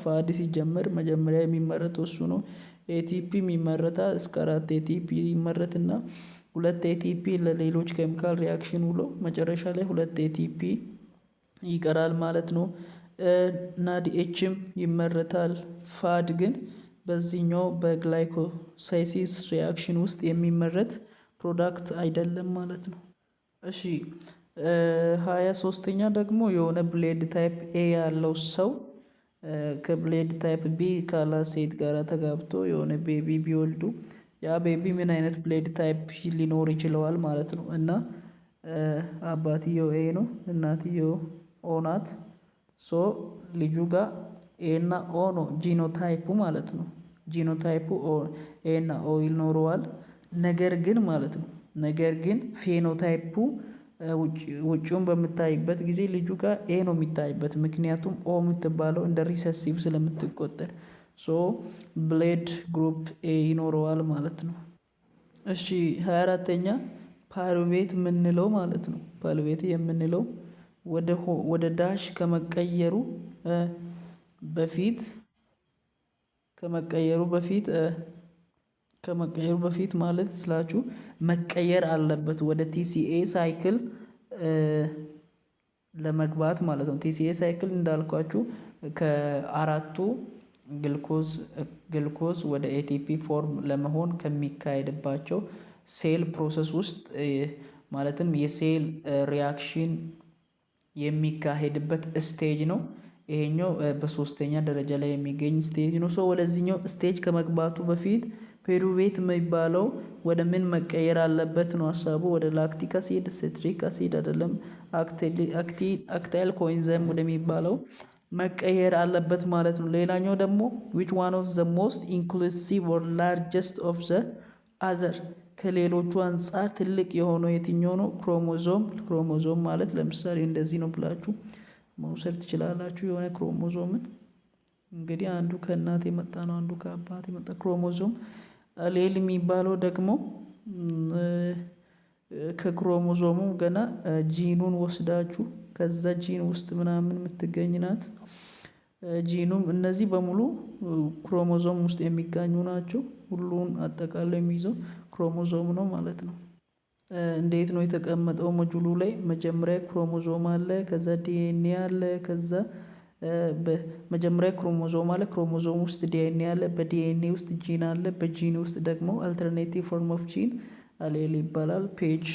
ፋድ ሲጀመር መጀመሪያ የሚመረተው እሱ ነው። ኤቲፒ ይመረታል እስከ 4 ኤቲፒ ይመረትና 2 ኤቲፒ ለሌሎች ኬሚካል ሪያክሽን ውሎ መጨረሻ ላይ 2 ኤቲፒ ይቀራል ማለት ነው። ናዲኤችም ይመረታል። ፋድ ግን በዚህኛው በግላይኮሳይሲስ ሪያክሽን ውስጥ የሚመረት ፕሮዳክት አይደለም ማለት ነው። እሺ 23ኛ ደግሞ የሆነ ብሌድ ታይፕ ኤ ያለው ሰው ከብሌድ ታይፕ ቢ ካላት ሴት ጋር ተጋብቶ የሆነ ቤቢ ቢወልዱ ያ ቤቢ ምን አይነት ብሌድ ታይፕ ሊኖር ይችለዋል ማለት ነው። እና አባትየው ኤ ነው፣ እናትየው ኦ ናት። ሶ ልጁ ጋር ኤ እና ኦ ነው ጂኖታይፑ ማለት ነው። ጂኖታይፑ ኤ እና ኦ ይኖረዋል። ነገር ግን ፌኖታይፑ ውጭውን በምታይበት ጊዜ ልጁ ጋር ኤ ነው የሚታይበት። ምክንያቱም ኦ የምትባለው እንደ ሪሰሲቭ ስለምትቆጠር ሶ ብሌድ ግሩፕ ኤ ይኖረዋል ማለት ነው። እሺ 24ኛ ፓይሩቬት የምንለው ማለት ነው። ፓይሩቬት የምንለው ወደ ዳሽ ከመቀየሩ በፊት ማለት ስላችሁ መቀየር አለበት ወደ ቲሲኤ ሳይክል ለመግባት ማለት ነው። ቲሲኤ ሳይክል እንዳልኳችሁ ከአራቱ ግልኮዝ ወደ ኤቲፒ ፎርም ለመሆን ከሚካሄድባቸው ሴል ፕሮሰስ ውስጥ ማለትም የሴል ሪያክሽን የሚካሄድበት ስቴጅ ነው። ይሄኛው በሶስተኛ ደረጃ ላይ የሚገኝ ስቴጅ ነው። ሶ ወደዚህኛው ስቴጅ ከመግባቱ በፊት ፔሩቬት የሚባለው ወደ ምን መቀየር አለበት ነው ሀሳቡ። ወደ ላክቲክ አሲድ፣ ሲትሪክ አሲድ አይደለም አክታይል ኮኢንዛይም ወደሚባለው መቀየር አለበት ማለት ነው። ሌላኛው ደግሞ which one of the most inclusive or largest of the other ከሌሎቹ አንጻር ትልቅ የሆነው የትኛው ነው? ክሮሞዞም ማለት ለምሳሌ እንደዚህ ነው ብላችሁ መውሰድ ትችላላችሁ። የሆነ ክሮሞዞምን እንግዲህ አንዱ ከእናት የመጣ ነው፣ አንዱ ከአባት የመጣ ክሮሞዞም። ሌል የሚባለው ደግሞ ከክሮሞዞሙ ገና ጂኑን ወስዳችሁ ከዛ ጂን ውስጥ ምናምን የምትገኝ ናት። ጂኑም እነዚህ በሙሉ ክሮሞዞም ውስጥ የሚገኙ ናቸው። ሁሉን አጠቃላይ የሚይዘው ክሮሞዞም ነው ማለት ነው። እንዴት ነው የተቀመጠው ሞጁሉ ላይ? መጀመሪያ ክሮሞዞም አለ፣ ከዛ ዲኤንኤ አለ፣ ከዛ በመጀመሪያ ክሮሞዞም አለ፣ ክሮሞዞም ውስጥ ዲኤንኤ አለ፣ በዲኤንኤ ውስጥ ጂን አለ፣ በጂን ውስጥ ደግሞ አልተርኔቲቭ ፎርም ኦፍ ጂን አሌል ይባላል። ፔጅ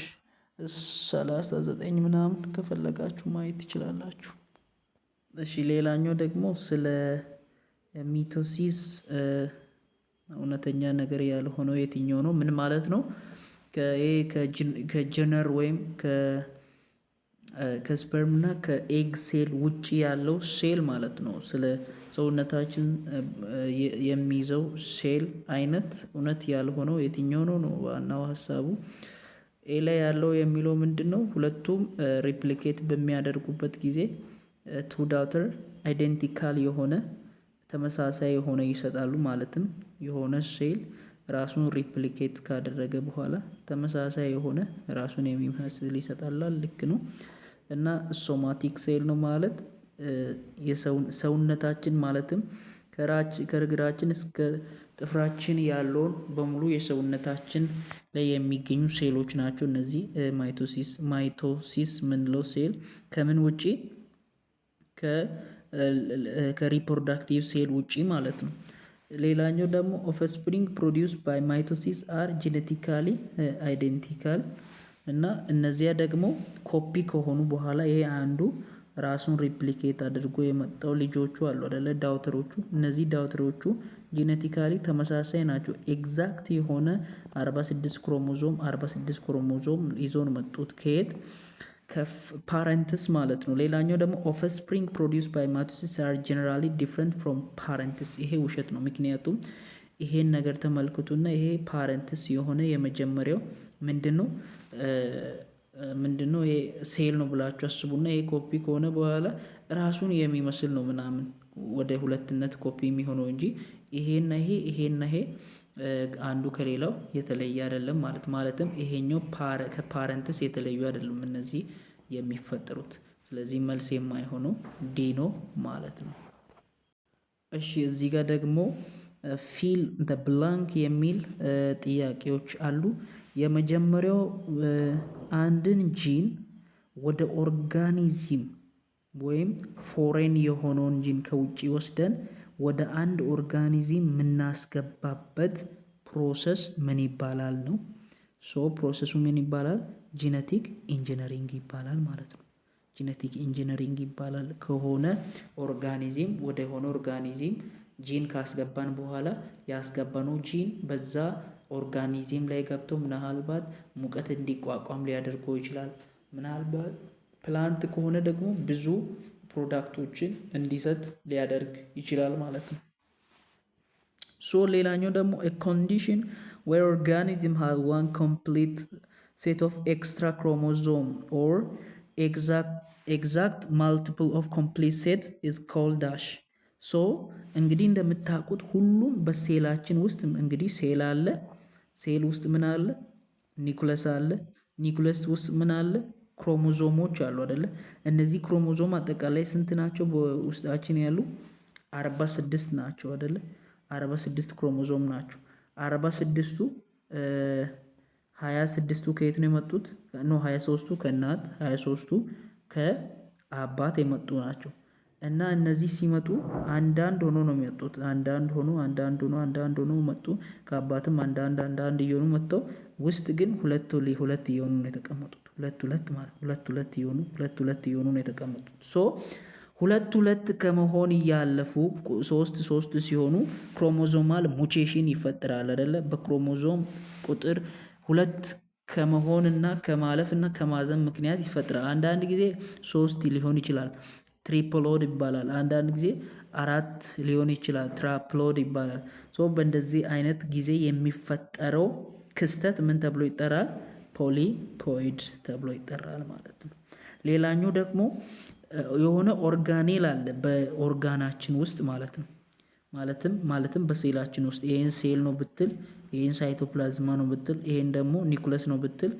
39 ምናምን ከፈለጋችሁ ማየት ትችላላችሁ። እሺ ሌላኛው ደግሞ ስለ ሚቶሲስ እውነተኛ ነገር ያልሆነው የትኛው ነው? ምን ማለት ነው? ከጀነር ወይም ከስፐርም እና ከኤግ ሴል ውጪ ያለው ሴል ማለት ነው። ስለ ሰውነታችን የሚይዘው ሴል አይነት እውነት ያልሆነው የትኛው ነው ነው ዋናው ሀሳቡ። ኤ ላይ ያለው የሚለው ምንድነው? ሁለቱም ሪፕሊኬት በሚያደርጉበት ጊዜ ቱ ዳውተር አይዴንቲካል የሆነ ተመሳሳይ የሆነ ይሰጣሉ። ማለትም የሆነ ሴል ራሱን ሪፕሊኬት ካደረገ በኋላ ተመሳሳይ የሆነ ራሱን የሚመስል ይሰጣል። ልክ ነው። እና ሶማቲክ ሴል ነው ማለት የሰውነታችን ማለትም ከእግራችን እስከ ጥፍራችን ያለውን በሙሉ የሰውነታችን ላይ የሚገኙ ሴሎች ናቸው። እነዚህ ማይቶሲስ ምንለው ሴል ከምን ውጪ? ከሪፕሮዳክቲቭ ሴል ውጪ ማለት ነው። ሌላኛው ደግሞ ኦፍስፕሪንግ ፕሮዲውስድ ባይ ማይቶሲስ አር ጄኔቲካሊ አይዴንቲካል እና እነዚያ ደግሞ ኮፒ ከሆኑ በኋላ ይሄ አንዱ ራሱን ሪፕሊኬት አድርጎ የመጣው ልጆቹ አሉ አይደለ? ዳውተሮቹ። እነዚህ ዳውተሮቹ ጄኔቲካሊ ተመሳሳይ ናቸው። ኤግዛክት የሆነ 46 ክሮሞዞም ይዞ ነው መጡት። ከየት? ፓረንትስ ማለት ነው። ሌላኛው ደግሞ ኦፍስፕሪንግ ፕሮዲውስ ባይ ማይቶሲስ አር ጀነራሊ ዲፍረንት ፍሮም ፓረንትስ። ይሄ ውሸት ነው። ምክንያቱም ይሄን ነገር ተመልክቱና ይሄ ፓረንትስ የሆነ የመጀመሪያው ምንድነው ይሄ ሴል ነው ብላችሁ አስቡና ይሄ ኮፒ ከሆነ በኋላ ራሱን የሚመስል ነው ምናምን ወደ ሁለትነት ኮፒ የሚሆነው እንጂ ይሄና ይሄ አንዱ ከሌላው የተለየ አይደለም ማለትም ይሄኛው ከፓረንትስ የተለዩ አይደለም እነዚህ የሚፈጠሩት። ስለዚህ መልስ የማይሆነው ዲ ነው ማለት ነው። እሺ እዚህ ጋር ደግሞ ፊል ዘ ብላንክ የሚል ጥያቄዎች አሉ። የመጀመሪያው አንድን ጂን ወደ ኦርጋኒዝም ወይም ፎሬን የሆነውን ጂን ከውጪ ወስደን ወደ አንድ ኦርጋኒዝም የምናስገባበት ፕሮሰስ ምን ይባላል ነው። ፕሮሰሱ ምን ይባላል? ጂኔቲክ ኢንጂነሪንግ ይባላል ማለት ነው። ጂኔቲክ ኢንጂነሪንግ ይባላል። ከሆነ ኦርጋኒዝም ወደ ሆነ ኦርጋኒዝም ጂን ካስገባን በኋላ ያስገባነው ጂን በዛ ኦርጋኒዝም ላይ ገብቶ ምናልባት ሙቀት እንዲቋቋም ሊያደርገው ይችላል። ምናልባት ፕላንት ከሆነ ደግሞ ብዙ ፕሮዳክቶችን እንዲሰጥ ሊያደርግ ይችላል ማለት ነው። ሌላኛው ደግሞ a condition where organism has one complete set of extra chromosome or exact multiple of complete set is called dash. እንግዲህ እንደምታውቁት ሁሉም በሴላችን ውስጥ እንግዲህ ሴል አለ። ሴል ውስጥ ምን አለ? ኒኩለስ አለ። ኒኩለስ ውስጥ ምን አለ? ክሮሞዞሞች አሉ አይደለ? እነዚህ ክሮሞዞም አጠቃላይ ስንት ናቸው? በውስጣችን ያሉ 46 ናቸው አይደለ? 46 ክሮሞዞም ናቸው። 46ቱ 26ቱ ከየት ነው የመጡት? 23ቱ ከእናት 23ቱ ከአባት የመጡ ናቸው። እና እነዚህ ሲመጡ አንዳንድ ሆኖ ነው የሚመጡት። አንዳንድ ሆኖ መጡ። ከአባትም አንዳንድ እየሆኑ መጥተው ውስጥ ግን ሁለት እየሆኑ ነው የተቀመጡት። ሁለት እየሆኑ ነው የተቀመጡት። ሁለት ከመሆን እያለፉ ሶስት ሲሆኑ ክሮሞዞማል ሙቴሽን ይፈጠራል አይደለ? በክሮሞዞም ቁጥር 2 ከመሆንና ከማለፍና ከማዘን ምክንያት ይፈጠራል። አንዳንድ ጊዜ 3 ሊሆን ይችላል፣ ትሪፕሎድ ይባላል። አንዳንድ ጊዜ 4 ሊሆን ይችላል፣ ትራፕሎድ ይባላል። በእንደዚህ አይነት ጊዜ የሚፈጠረው ክስተት ምን ተብሎ ይጠራል? ፖሊፖይድ ተብሎ ይጠራል ማለት ነው። ሌላኛው ደግሞ የሆነ ኦርጋኔል አለ በኦርጋናችን ውስጥ ማለት ነው። ማለትም በሴላችን ውስጥ ይሄን ሴል ነው ብትል፣ ይሄን ሳይቶፕላዝማ ነው ብትል፣ ይሄን ደግሞ ኒኩለስ ነው ብትል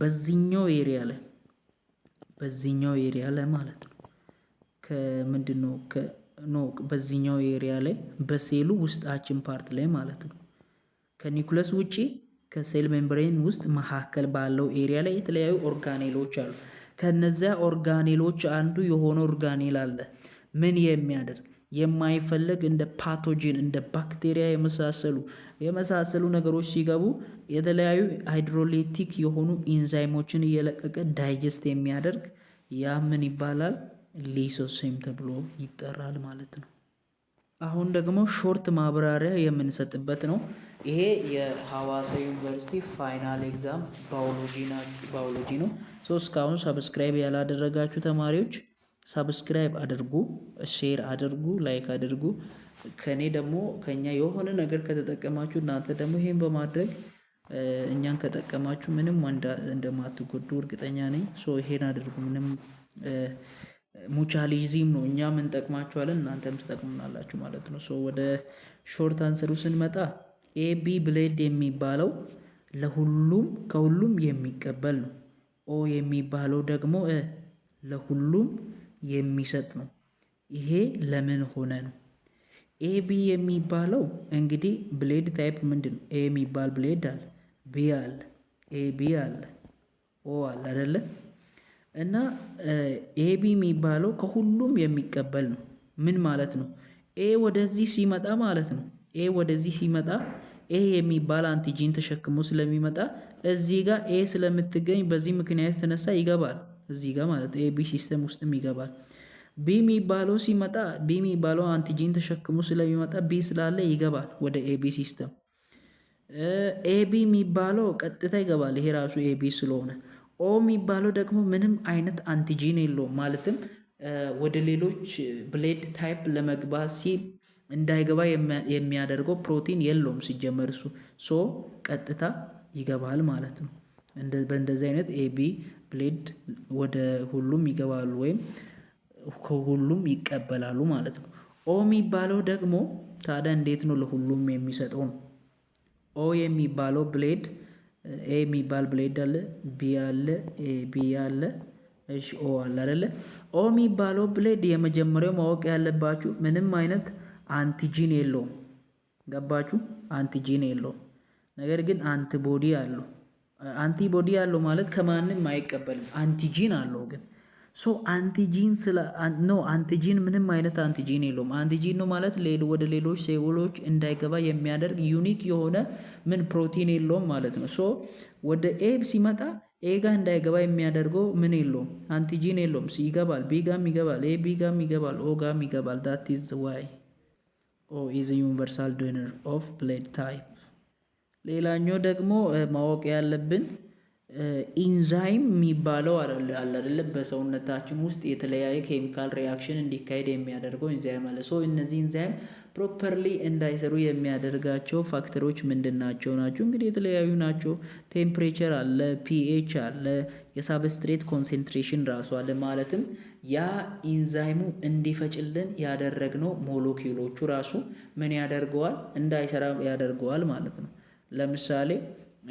በዚህኛው ኤሪያ ላይ ማለት ነው በዚህኛው ኤሪያ ላይ በሴሉ ውስጣችን ፓርት ላይ ማለት ነው ከኒኩለስ ውጪ ከሴል ሜምብሬን ውስጥ መካከል ባለው ኤሪያ ላይ የተለያዩ ኦርጋኔሎች አሉ። ከነዚያ ኦርጋኔሎች አንዱ የሆነ ኦርጋኔል አለ ምን የሚያደርግ የማይፈልግ እንደ ፓቶጂን እንደ ባክቴሪያ የመሳሰሉ ነገሮች ሲገቡ የተለያዩ ሃይድሮሊቲክ የሆኑ ኢንዛይሞችን እየለቀቀ ዳይጀስት የሚያደርግ ያ ምን ይባላል? ሊሶሶም ተብሎ ይጠራል ማለት ነው። አሁን ደግሞ ሾርት ማብራሪያ የምንሰጥበት ነው። ይሄ የሐዋሳ ዩኒቨርሲቲ ፋይናል ኤግዛም ባዮሎጂ ነው። እስካሁን ሰብስክራይብ ያላደረጋችሁ ተማሪዎች ሰብስክራይብ አድርጉ፣ ሼር አድርጉ፣ ላይክ አድርጉ። ከኛ የሆነ ነገር ከተጠቀማችሁ እናንተ ደግሞ ይሄን በማድረግ እኛን ከጠቀማችሁ ምንም እንደማትጎዱ እርግጠኛ ነኝ። ይሄን አድርጉ። ምንም ሙቹዋሊዝም ነው። እኛም እንጠቅማችኋለን እናንተም ትጠቅሙናላችሁ ማለት ነው። ወደ ሾርት አንሰሩ ስንመጣ ኤቢ ብሌድ የሚባለው ከሁሉም የሚቀበል ነው። ኦ የሚባለው ደግሞ ለሁሉም የሚሰጥ ነው። ይሄ ለምን ሆነ ነው? ኤቢ የሚባለው እንግዲህ ብሌድ ታይፕ ምንድን ነው? ኤ የሚባል ብሌድ አለ፣ ቢ አለ፣ ኤቢ አለ፣ ኦ አለ አይደለ? እና ኤቢ የሚባለው ከሁሉም የሚቀበል ነው። ምን ማለት ነው? ኤ ወደዚህ ሲመጣ ማለት ነው። ኤ ወደዚህ ሲመጣ ኤ የሚባል አንቲጂን ተሸክሞ ስለሚመጣ እዚህ ጋር ኤ ስለምትገኝ በዚህ ምክንያት የተነሳ ይገባል እዚህ ጋር ማለት ኤቢ ሲስተም ውስጥም ይገባል። ቢ የሚባለው ሲመጣ ቢ የሚባለው አንቲጂን ተሸክሞ ስለሚመጣ ቢ ስላለ ይገባል ወደ ኤቢ ሲስተም። ኤቢ የሚባለው ቀጥታ ይገባል፣ ይሄ ራሱ ኤቢ ስለሆነ። ኦ የሚባለው ደግሞ ምንም አይነት አንቲጂን የለውም። ማለትም ወደ ሌሎች ብሌድ ታይፕ ለመግባት ሲል እንዳይገባ የሚያደርገው ፕሮቲን የለውም ሲጀመር እሱ ሶ ቀጥታ ይገባል ማለት ነው። በእንደዚህ አይነት ኤቢ ብሌድ ወደ ሁሉም ይገባሉ ወይም ከሁሉም ይቀበላሉ ማለት ነው። ኦ የሚባለው ደግሞ ታዲያ እንዴት ነው ለሁሉም የሚሰጠው ነው? ኦ የሚባለው ብሌድ ኤ የሚባል ብሌድ አለ፣ ቢ አለ፣ ቢ አለ፣ እሺ ኦ አለ አይደለ? ኦ የሚባለው ብሌድ የመጀመሪያው ማወቅ ያለባችሁ ምንም አይነት አንቲጂን የለውም። ገባችሁ? አንቲጂን የለውም። ነገር ግን አንቲቦዲ አለው። አንቲቦዲ አለው ማለት ከማንም አይቀበልም። አንቲጂን አለው ግን አንቲጂን አንቲጂን ምንም አይነት አንቲጂን የለውም። አንቲጂን ነው ማለት ወደ ሌሎች ሴሎች እንዳይገባ የሚያደርግ ዩኒክ የሆነ ምን ፕሮቲን የለውም ማለት ነው። ወደ ኤ ሲመጣ ኤ ጋር እንዳይገባ የሚያደርገው ምን የለውም? አንቲጂን የለውም። ይገባል፣ ቢ ጋም ይገባል፣ ኤ ቢ ጋም ይገባል፣ ኦ ጋም ይገባል። ዳት ኢዝ ዋይ ኦ ኢዝ ዩኒቨርሳል ዶነር ኦፍ ብሌድ ታይፕ። ሌላኛው ደግሞ ማወቅ ያለብን ኢንዛይም የሚባለው አለ አይደለ? በሰውነታችን ውስጥ የተለያየ ኬሚካል ሪያክሽን እንዲካሄድ የሚያደርገው ኢንዛይም አለ። እነዚህ ኢንዛይም ፕሮፐርሊ እንዳይሰሩ የሚያደርጋቸው ፋክተሮች ምንድን ናቸው? እንግዲህ የተለያዩ ናቸው። ቴምፕሬቸር አለ፣ ፒኤች አለ፣ የሳብስትሬት ኮንሴንትሬሽን ራሱ አለ። ማለትም ያ ኢንዛይሙ እንዲፈጭልን ያደረግነው ሞለኪውሎቹ ራሱ ምን ያደርገዋል? እንዳይሰራ ያደርገዋል ማለት ነው። ለምሳሌ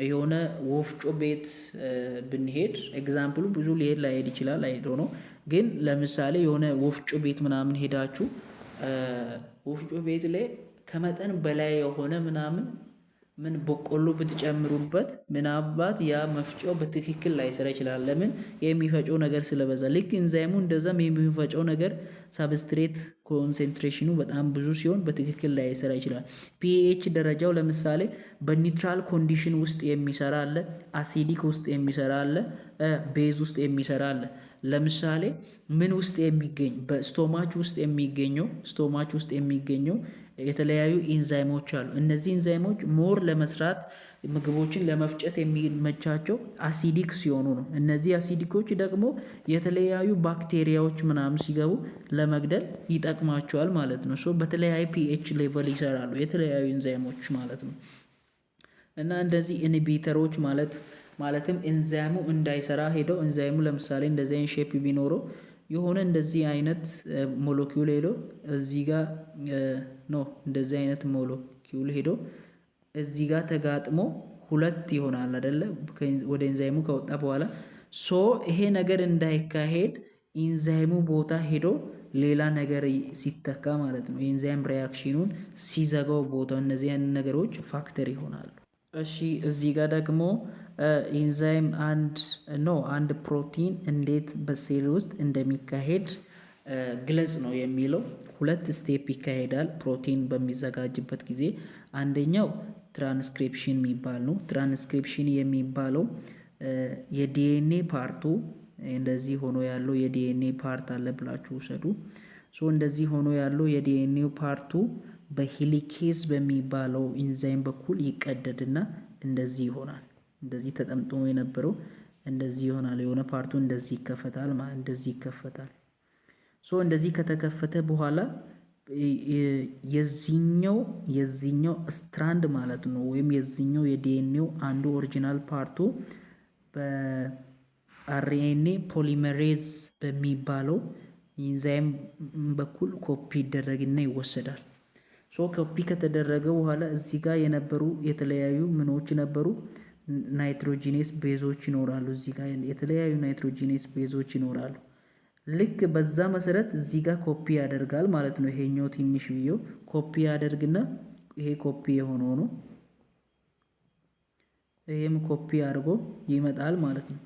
የሆነ ወፍጮ ቤት ብንሄድ ኤግዛምፕሉ ብዙ ሊሄድ ላይሄድ ይችላል አይዶ ነው። ግን ለምሳሌ የሆነ ወፍጮ ቤት ምናምን ሄዳችሁ ወፍጮ ቤት ላይ ከመጠን በላይ የሆነ ምናምን ምን በቆሎ ብትጨምሩበት ምናልባት ያ መፍጫው በትክክል ላይሰራ ይችላል። ለምን? የሚፈጨው ነገር ስለበዛ። ልክ ኢንዛይሙ እንደዛም የሚፈጨው ነገር ሳብስትሬት ኮንሴንትሬሽኑ በጣም ብዙ ሲሆን በትክክል ላይሰራ ይችላል። ፒኤች ደረጃው ለምሳሌ በኒውትራል ኮንዲሽን ውስጥ የሚሰራ አለ፣ አሲዲክ ውስጥ የሚሰራ አለ፣ ቤዝ ውስጥ የሚሰራ አለ። ለምሳሌ ምን ውስጥ የሚገኝ በስቶማች ውስጥ የሚገኘው የተለያዩ ኢንዛይሞች አሉ። እነዚህ ኢንዛይሞች ሞር ለመስራት ምግቦችን ለመፍጨት የሚመቻቸው አሲዲክ ሲሆኑ ነው። እነዚህ አሲዲኮች ደግሞ የተለያዩ ባክቴሪያዎች ምናምን ሲገቡ ለመግደል ይጠቅማቸዋል ማለት ነው። በተለያዩ ፒኤች ሌቨል ይሰራሉ የተለያዩ ኢንዛይሞች ማለት ነው። እና እንደዚህ ኢንሂቢተሮች ማለትም ኢንዛይሙ እንዳይሰራ ሄደው ኢንዛይሙ ለምሳሌ እንደዚህ አይነት ሼፕ ቢኖረው የሆነ እንደዚህ አይነት ሞለኪውል ሄዶ እዚህ ጋር እንደዚህ አይነት ሞለኪውል ሄዶ እዚህ ጋር ተጋጥሞ ሁለት ይሆናል አይደለ? ወደ ኢንዛይሙ ከወጣ በኋላ ይሄ ነገር እንዳይካሄድ ኢንዛይሙ ቦታ ሄዶ ሌላ ነገር ሲተካ ማለት ነው። የኢንዛይም ሪያክሽኑን ሲዘጋው ቦታ እነዚህ አይነት ነገሮች ፋክተር ይሆናሉ። እሺ እዚህ ጋር ደግሞ ኢንዛይም አንድ ፕሮቲን እንዴት በሴል ውስጥ እንደሚካሄድ ግለጽ ነው የሚለው። ሁለት ስቴፕ ይካሄዳል ፕሮቲን በሚዘጋጅበት ጊዜ። አንደኛው ትራንስክሪፕሽን የሚባል ነው። ትራንስክሪፕሽን የሚባለው የዲኤንኤ ፓርቱ እንደዚህ ሆኖ ያለው የዲኤንኤ ፓርት አለ ብላችሁ ውሰዱ። እንደዚህ ሆኖ ያለው የዲኤንኤ ፓርቱ በሄሊኬዝ በሚባለው ኢንዛይም በኩል ይቀደድና እንደዚህ ይሆናል። እንደዚህ ተጠምጥሞ የነበረው እንደዚህ ይሆናል። የሆነ ፓርቱ እንደዚህ ይከፈታል ማለት እንደዚህ ይከፈታል። እንደዚህ ከተከፈተ በኋላ የዚህኛው ስትራንድ ማለት ነው ወይም የዚህኛው የዲኤንኤው አንዱ ኦሪጂናል ፓርቱ በአርኤንኤ ፖሊመሬዝ በሚባለው ኢንዛይም በኩል ኮፒ ይደረግና ይወሰዳል። ኮፒ ከተደረገ በኋላ እዚህ ጋር የነበሩ የተለያዩ ምኖች ነበሩ፣ ናይትሮጂኔስ ቤዞች ይኖራሉ። እዚህ ጋር የተለያዩ ናይትሮጂኔስ ቤዞች ይኖራሉ። ልክ በዛ መሰረት እዚህ ጋር ኮፒ ያደርጋል ማለት ነው። ይሄኛው ትንሽ ብዬው ኮፒ ያደርግና ይሄ ኮፒ የሆነው ነው። ይሄም ኮፒ አድርጎ ይመጣል ማለት ነው።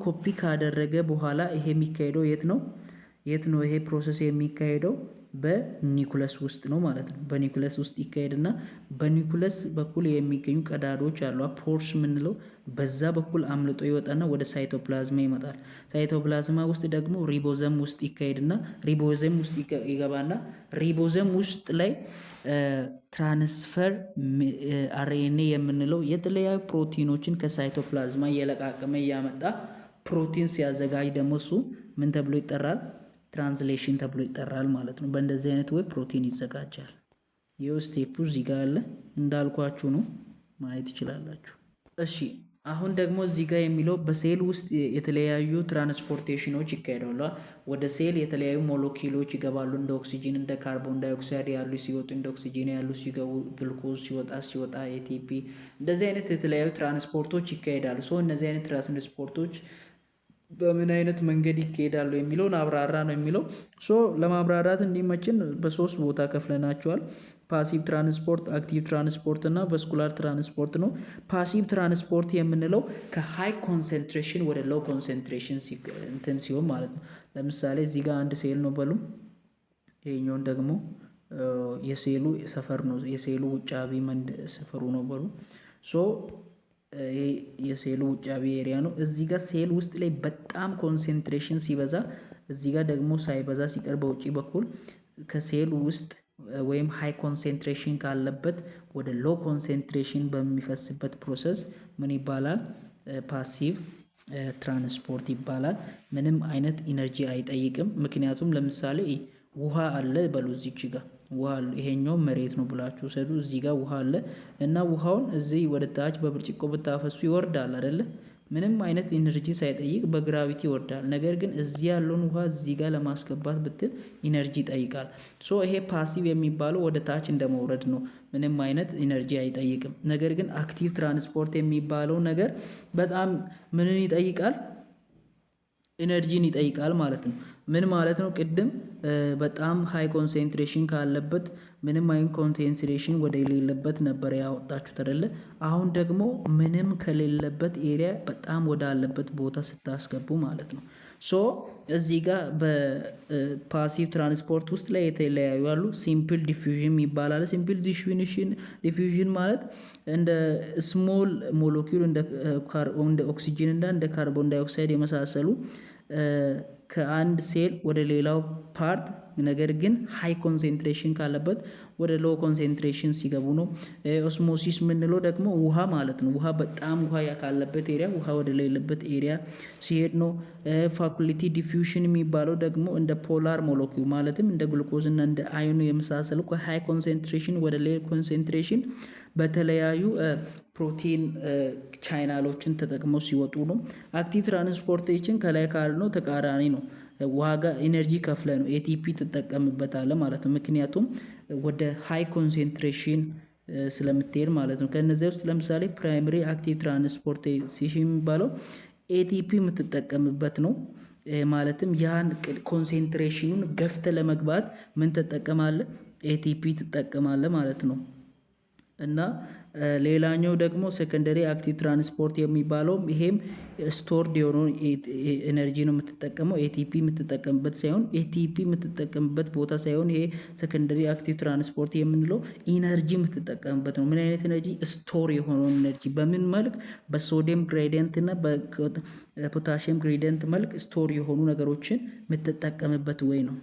ኮፒ ካደረገ በኋላ ይሄ የሚካሄደው የት ነው? ይሄ ፕሮሰስ የሚካሄደው በኒኩለስ ውስጥ ነው ማለት ነው። በኒኩለስ ውስጥ ይካሄድና በኒኩለስ በኩል የሚገኙ ቀዳዳዎች አሉ፣ ፖርስ የምንለው። በዛ በኩል አምልጦ ይወጣና ወደ ሳይቶፕላዝማ ይመጣል። ሳይቶፕላዝማ ውስጥ ደግሞ ሪቦዘም ውስጥ ይካሄድና ሪቦዘም ውስጥ ይገባና ሪቦዘም ውስጥ ላይ ትራንስፈር አርኤንኤ የምንለው የተለያዩ ፕሮቲኖችን ከሳይቶፕላዝማ እየለቃቀመ እያመጣ ፕሮቲን ሲያዘጋጅ ደግሞ እሱ ምን ተብሎ ይጠራል? ትራንስሌሽን ተብሎ ይጠራል ማለት ነው። በእንደዚህ አይነት ወይ ፕሮቲን ይዘጋጃል። ይኸው ስቴፑ እዚህ ጋር አለ እንዳልኳችሁ ነው፣ ማየት ትችላላችሁ። እሺ አሁን ደግሞ እዚህ ጋር የሚለው በሴል ውስጥ የተለያዩ ትራንስፖርቴሽኖች ይካሄዳሉ። ወደ ሴል የተለያዩ ሞለኪውሎች ይገባሉ። እንደ ኦክሲጂን፣ እንደ ካርቦን ዳይኦክሳይድ ያሉ ሲወጡ፣ እንደ ኦክሲጂን ያሉ ሲገቡ፣ ግሉኮዝ ሲወጣ ኤቲፒ፣ እንደዚህ አይነት የተለያዩ ትራንስፖርቶች ይካሄዳሉ። እነዚህ አይነት ትራንስፖርቶች በምን አይነት መንገድ ይካሄዳሉ የሚለውን አብራራ ነው የሚለው። ለማብራራት እንዲመችን በሶስት ቦታ ከፍለናቸዋል። ፓሲቭ ትራንስፖርት፣ አክቲቭ ትራንስፖርት እና ቫስኩላር ትራንስፖርት ነው። ፓሲቭ ትራንስፖርት የምንለው ከሃይ ኮንሰንትሬሽን ወደ ሎው ኮንሰንትሬሽን እንትን ሲሆን ማለት ነው። ለምሳሌ እዚህ ጋር አንድ ሴል ነው በሉ፣ ይሄኛውን ደግሞ የሴሉ ሰፈር ነው፣ የሴሉ ውጫዊ ሰፈሩ ነው በሉ። ይሄ የሴሉ ውጫዊ ኤሪያ ነው። እዚህ ጋር ሴል ውስጥ ላይ በጣም ኮንሰንትሬሽን ሲበዛ፣ እዚህ ጋር ደግሞ ሳይበዛ ሲቀር በውጪ በኩል ከሴሉ ውስጥ ወይም ሃይ ኮንሰንትሬሽን ካለበት ወደ ሎ ኮንሰንትሬሽን በሚፈስበት ፕሮሰስ ምን ይባላል? ፓሲቭ ትራንስፖርት ይባላል። ምንም አይነት ኢነርጂ አይጠይቅም። ምክንያቱም ለምሳሌ ውሃ አለ በሉ፣ እዚች ጋር ውሃ አለ፣ ይሄኛው መሬት ነው ብላችሁ ሰዱ። እዚህ ጋር ውሃ አለ እና ውሃውን እዚህ ወደ ታች በብርጭቆ ብታፈሱ ይወርዳል አይደለ? ምንም አይነት ኢነርጂ ሳይጠይቅ በግራቪቲ ይወርዳል። ነገር ግን እዚህ ያለውን ውሃ እዚህ ጋር ለማስገባት ብትል ኢነርጂ ይጠይቃል። ይሄ ፓሲቭ የሚባለው ወደ ታች እንደመውረድ ነው። ምንም አይነት ኢነርጂ አይጠይቅም። ነገር ግን አክቲቭ ትራንስፖርት የሚባለው ነገር በጣም ምንን ይጠይቃል? ኢነርጂን ይጠይቃል ማለት ነው። ምን ማለት ነው? ቅድም በጣም ሃይ ኮንሰንትሬሽን ካለበት ምንም አይነት ኮንሰንትሬሽን ወደ ሌለበት ነበር ያወጣችሁት አይደለ? አሁን ደግሞ ምንም ከሌለበት ኤሪያ በጣም ወደ አለበት ቦታ ስታስገቡ ማለት ነው። እዚህ ጋር በፓሲቭ ትራንስፖርት ውስጥ ላይ የተለያዩ አሉ። ሲምፕል ዲፊውዥን ይባላል። ሲምፕል ዲፊውዥን ማለት እንደ ስሞል ሞለኪውል እንደ ኦክሲጂን እና እንደ ካርቦን ዳይኦክሳይድ የመሳሰሉ ከአንድ ሴል ወደ ሌላው ፓርት ነገር ግን ሃይ ኮንሰንትሬሽን ካለበት ወደ ሎ ኮንሰንትሬሽን ሲገቡ ነው። ኦስሞሲስ የምንለው ደግሞ ውሃ ማለት ነው። ውሃ በጣም ውሃ ካለበት ኤሪያ ውሃ ወደ ሌለበት ኤሪያ ሲሄድ ነው። ፋኩሊቲ ዲፊውዥን የሚባለው ደግሞ እንደ ፖላር ሞለኪውል ማለትም እንደ ግሉኮዝ እና እንደ አዮን የመሳሰሉ ከሃይ ኮንሰንትሬሽን ወደ ሌላ ኮንሰንትሬሽን በተለያዩ ፕሮቲን ቻናሎችን ተጠቅመው ሲወጡ ነው። አክቲቭ ትራንስፖርቴሽን ከላይ ካልነው ተቃራኒ ነው። ዋጋ ኢነርጂ ከፍለ ነው ኤቲፒ ትጠቀምበታለ ማለት ነው። ምክንያቱም ወደ ሃይ ኮንሰንትሬሽን ስለምትሄድ ማለት ነው። ከነዚህ ውስጥ ለምሳሌ ፕራይመሪ አክቲቭ ትራንስፖርቴሽን የሚባለው ኤቲፒ የምትጠቀምበት ነው። ማለትም ያን ኮንሰንትሬሽኑን ገፍተ ለመግባት ምን ትጠቀማለ? ኤቲፒ ትጠቀማለ ማለት ነው። እና ሌላኛው ደግሞ ሴኮንደሪ አክቲቭ ትራንስፖርት የሚባለው ይሄም ስቶርድ የሆነውን ኤነርጂ ነው የምትጠቀመው። ኤቲፒ የምትጠቀምበት ሳይሆን ኤቲፒ የምትጠቀምበት ቦታ ሳይሆን ይሄ ሴኮንደሪ አክቲቭ ትራንስፖርት የምንለው ኢነርጂ የምትጠቀምበት ነው። ምን አይነት ኤነርጂ? ስቶር የሆነውን ኤነርጂ በምን መልክ? በሶዲየም ግሬዲየንት እና በፖታሽየም ግሬዲየንት መልክ ስቶር የሆኑ ነገሮችን የምትጠቀምበት ወይ ነው።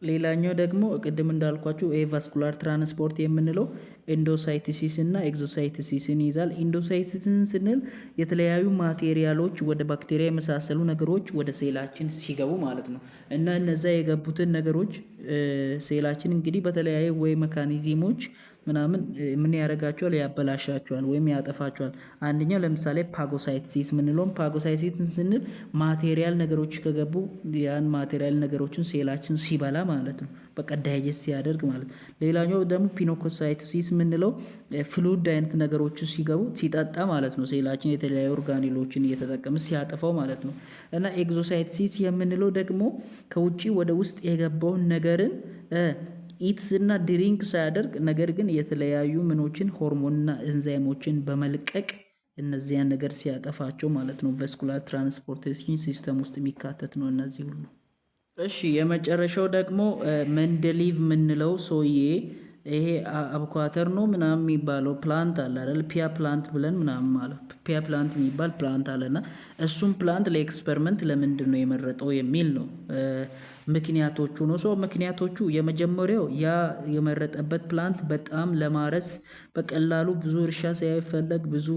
ሌላኛው ደግሞ ቅድም እንዳልኳችሁ ቫስኩላር ትራንስፖርት የምንለው ኤንዶሳይቶሲስ እና ኤግዞሳይቶሲስን ይዛል። ኤንዶሳይቶሲስን ስንል የተለያዩ ማቴሪያሎች ወደ ባክቴሪያ የመሳሰሉ ነገሮች ወደ ሴላችን ሲገቡ ማለት ነው። እና እነዛ የገቡትን ነገሮች ሴላችን እንግዲህ በተለያየ ወይ ሜካኒዝሞች ምናምን ምን ያደርጋቸዋል? ያበላሻቸዋል ወይም ያጠፋቸዋል። አንደኛው ለምሳሌ ፓጎሳይቶሲስ ምንለውም ፓጎሳይቶሲስ ስንል ማቴሪያል ነገሮች ከገቡ ያን ማቴሪያል ነገሮችን ሴላችን ሲበላ ማለት ነው። በቃ ዳይጀስት ሲያደርግ ማለት ነው። ሌላኛው ደግሞ ፒኖኮሳይቶሲስ ምንለው ፍሉድ አይነት ነገሮች ሲገቡ ሲጠጣ ማለት ነው። ሴላችን የተለያዩ ኦርጋኒሎችን እየተጠቀመ ሲያጠፋው ማለት ነው። እና ኤግዞሳይቶሲስ የምንለው ደግሞ ከውጪ ወደ ውስጥ የገባውን ነገርን ኢትስ እና ድሪንክ ሳያደርግ ነገር ግን የተለያዩ ምኖችን ሆርሞንና ኤንዛይሞችን በመልቀቅ እነዚያን ነገር ሲያጠፋቸው ማለት ነው። ቫስኩላር ትራንስፖርቴሽን ሲስተም ውስጥ የሚካተት ነው እነዚህ ሁሉ። እሺ የመጨረሻው ደግሞ መንደሊቭ የምንለው ሰውዬ ይሄ አቮካተር ነው ምናምን የሚባለው ፕላንት አለ አይደል? ፒያ ፕላንት ብለን ምናምን ማለት ፒያ ፕላንት የሚባል ፕላንት አለና እሱም ፕላንት ለኤክስፐሪመንት ለምንድን ነው የመረጠው የሚል ነው ምክንያቶቹ ነው። ምክንያቶቹ የመጀመሪያው ያ የመረጠበት ፕላንት በጣም ለማረስ በቀላሉ ብዙ እርሻ ሳይፈለግ ብዙ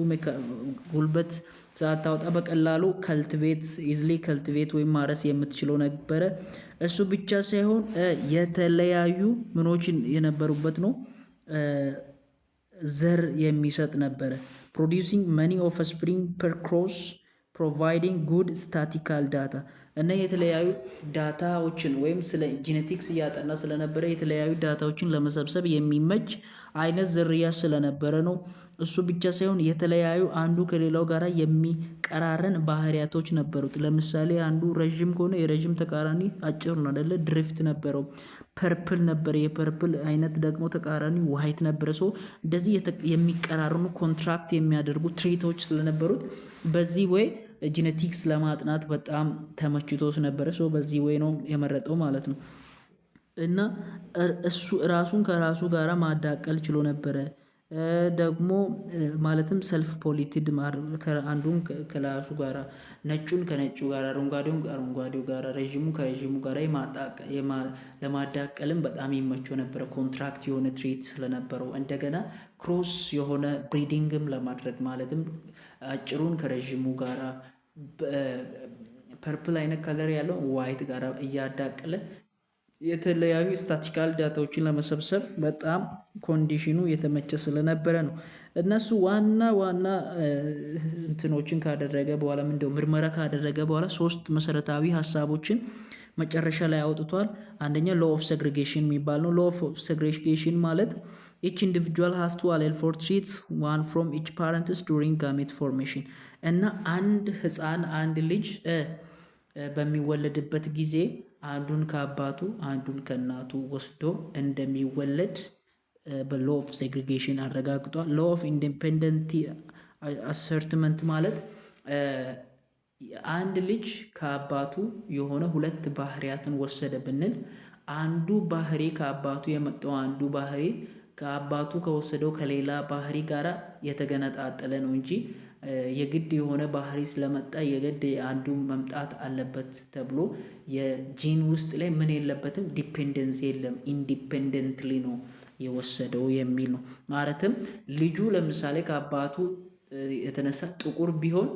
ጉልበት ሳታወጣ በቀላሉ ኢዝሊ ከልቲቬት ወይም ማረስ የምትችለው ነበረ። እሱ ብቻ ሳይሆን የተለያዩ ምኖችን የነበሩበት ነው። ዘር የሚሰጥ ነበረ። ፕሮዲውሲንግ መኒ ኦፍ ስፕሪንግ ፐር ክሮስ ፕሮቫይዲንግ ጉድ ስታቲካል ዳታ እና የተለያዩ ዳታዎችን ወይም ስለ ጂኔቲክስ እያጠና ስለነበረ የተለያዩ ዳታዎችን ለመሰብሰብ የሚመች አይነት ዝርያ ስለነበረ ነው። እሱ ብቻ ሳይሆን የተለያዩ አንዱ ከሌላው ጋር የሚቀራረን ባህሪያቶች ነበሩት። ለምሳሌ አንዱ ረዥም ከሆነ የረዥም ተቃራኒ አጭር ነው አይደለ? ድሪፍት ነበረው። ፐርፕል ነበር፣ የፐርፕል አይነት ደግሞ ተቃራኒ ዋይት ነበረ። ሶ እንደዚህ የሚቀራረኑ ኮንትራክት የሚያደርጉ ትሬቶች ስለነበሩት በዚህ ወይ ጂኔቲክስ ለማጥናት በጣም ተመችቶት ነበረ። ሶ በዚህ ወይ ነው የመረጠው ማለት ነው። እና እሱ ራሱን ከራሱ ጋራ ማዳቀል ችሎ ነበረ። ደግሞ ማለትም ሰልፍ ፖሊቲድ አንዱን ከራሱ ጋራ፣ ነጩን ከነጩ ጋራ፣ አረንጓዴውን ከአረንጓዴው ጋራ፣ ረዥሙ ከረዥሙ ጋራ ለማዳቀልም በጣም ይመቸው ነበረ። ኮንትራክት የሆነ ትሬት ስለነበረው እንደገና ክሮስ የሆነ ብሪዲንግም ለማድረግ ማለትም አጭሩን ከረዥሙ ጋራ ፐርፕል አይነት ከለር ያለው ዋይት ጋራ እያዳቀለ የተለያዩ ስታቲካል ዳታዎችን ለመሰብሰብ በጣም ኮንዲሽኑ የተመቸ ስለነበረ ነው። እነሱ ዋና እንትኖችን ካደረገ በኋላ ምርመራ ካደረገ በኋላ 3 መሰረታዊ ሀሳቦችን መጨረሻ ላይ አውጥቷል። አንደኛ ሎ ኦፍ ሴግሪጌሽን የሚባል ነው። ሎ ኦፍ ሴግሪጌሽን ማለት each individual has to allele for traits one from each parents during gamete formation እና አንድ ልጅ በሚወለድበት ጊዜ አንዱን ከአባቱ አንዱን ከእናቱ ወስዶ እንደሚወለድ በሎ ኦፍ ሴግሪጌሽን አረጋግጧል። ሎ ኦፍ ኢንዲፔንደንት አሰርትመንት ማለት አንድ ልጅ ከአባቱ የሆነ 2 ባህሪያትን ወሰደ ብንል አንዱ ባህሪ ከአባቱ የመጣው አንዱ ባህሪ ከአባቱ ከወሰደው ከሌላ ባህሪ ጋር የተገነጣጠለ ነው እንጂ የግድ የሆነ ባህሪ ስለመጣ የግድ አንዱ መምጣት አለበት ተብሎ የጂን ውስጥ ላይ ምን የለበትም፣ ዲፔንደንስ የለም። ኢንዲፔንደንትሊ ነው የወሰደው የሚል ነው። ማለትም ልጁ ለምሳሌ ከአባቱ የተነሳ ጥቁር ቢሆን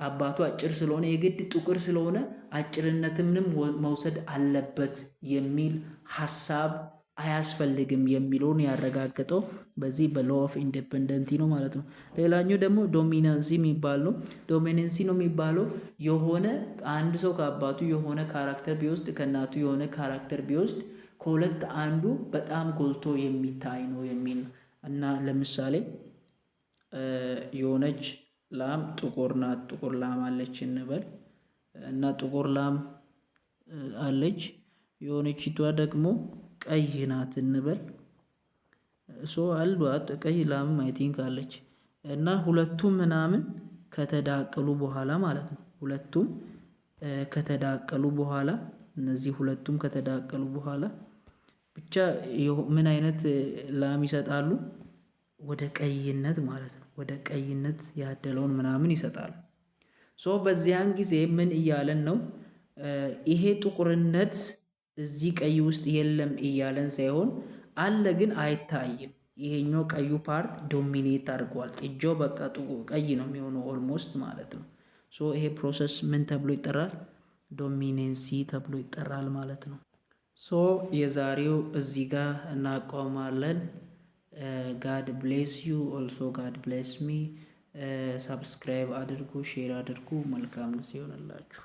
አባቱ አጭር ስለሆነ የግድ ጥቁር ስለሆነ አጭርነትንም መውሰድ አለበት የሚል ሀሳብ አያስፈልግም የሚለውን ያረጋግጠው በዚህ በሎ ኦፍ ኢንዲፔንደንሲ ነው ማለት ነው። ሌላኛው ደግሞ ዶሚናንሲ የሚባል ነው። ዶሚናንሲ ነው የሚባለው የሆነ አንድ ሰው ከአባቱ የሆነ ካራክተር ቢወስድ ከእናቱ የሆነ ካራክተር ቢወስድ ከሁለት አንዱ በጣም ጎልቶ የሚታይ ነው የሚል ነው። እና ለምሳሌ የሆነች ላም ጥቁር ናት፣ ጥቁር ላም አለች እንበል እና ጥቁር ላም አለች፣ የሆነችቷ ደግሞ ቀይ ናት እንበል። አልዷት ቀይ ላም አይ ቲንክ አለች እና ሁለቱም ምናምን ከተዳቀሉ በኋላ ማለት ነው። ሁለቱም ከተዳቀሉ በኋላ እነዚህ ሁለቱም ከተዳቀሉ በኋላ ብቻ ምን አይነት ላም ይሰጣሉ? ወደ ቀይነት ማለት ነው። ወደ ቀይነት ያደለውን ምናምን ይሰጣሉ። በዚያን ጊዜ ምን እያለን ነው? ይሄ ጥቁርነት እዚህ ቀይ ውስጥ የለም እያለን ሳይሆን አለ ግን አይታይም። ይሄኛው ቀዩ ፓርት ዶሚኔት አድርጓል። ጥጃው በቃ ቀይ ነው የሚሆነው ኦልሞስት ማለት ነው። ይሄ ፕሮሰስ ምን ተብሎ ይጠራል? ዶሚኔንሲ ተብሎ ይጠራል ማለት ነው። የዛሬው እዚህ ጋር እናቆማለን። ጋድ ብሌስ ዩ ኦልሶ ጋድ ብሌስ ሚ። ሰብስክራይብ አድርጉ፣ ሼር አድርጉ። መልካም ጊዜ ይሆንላችሁ።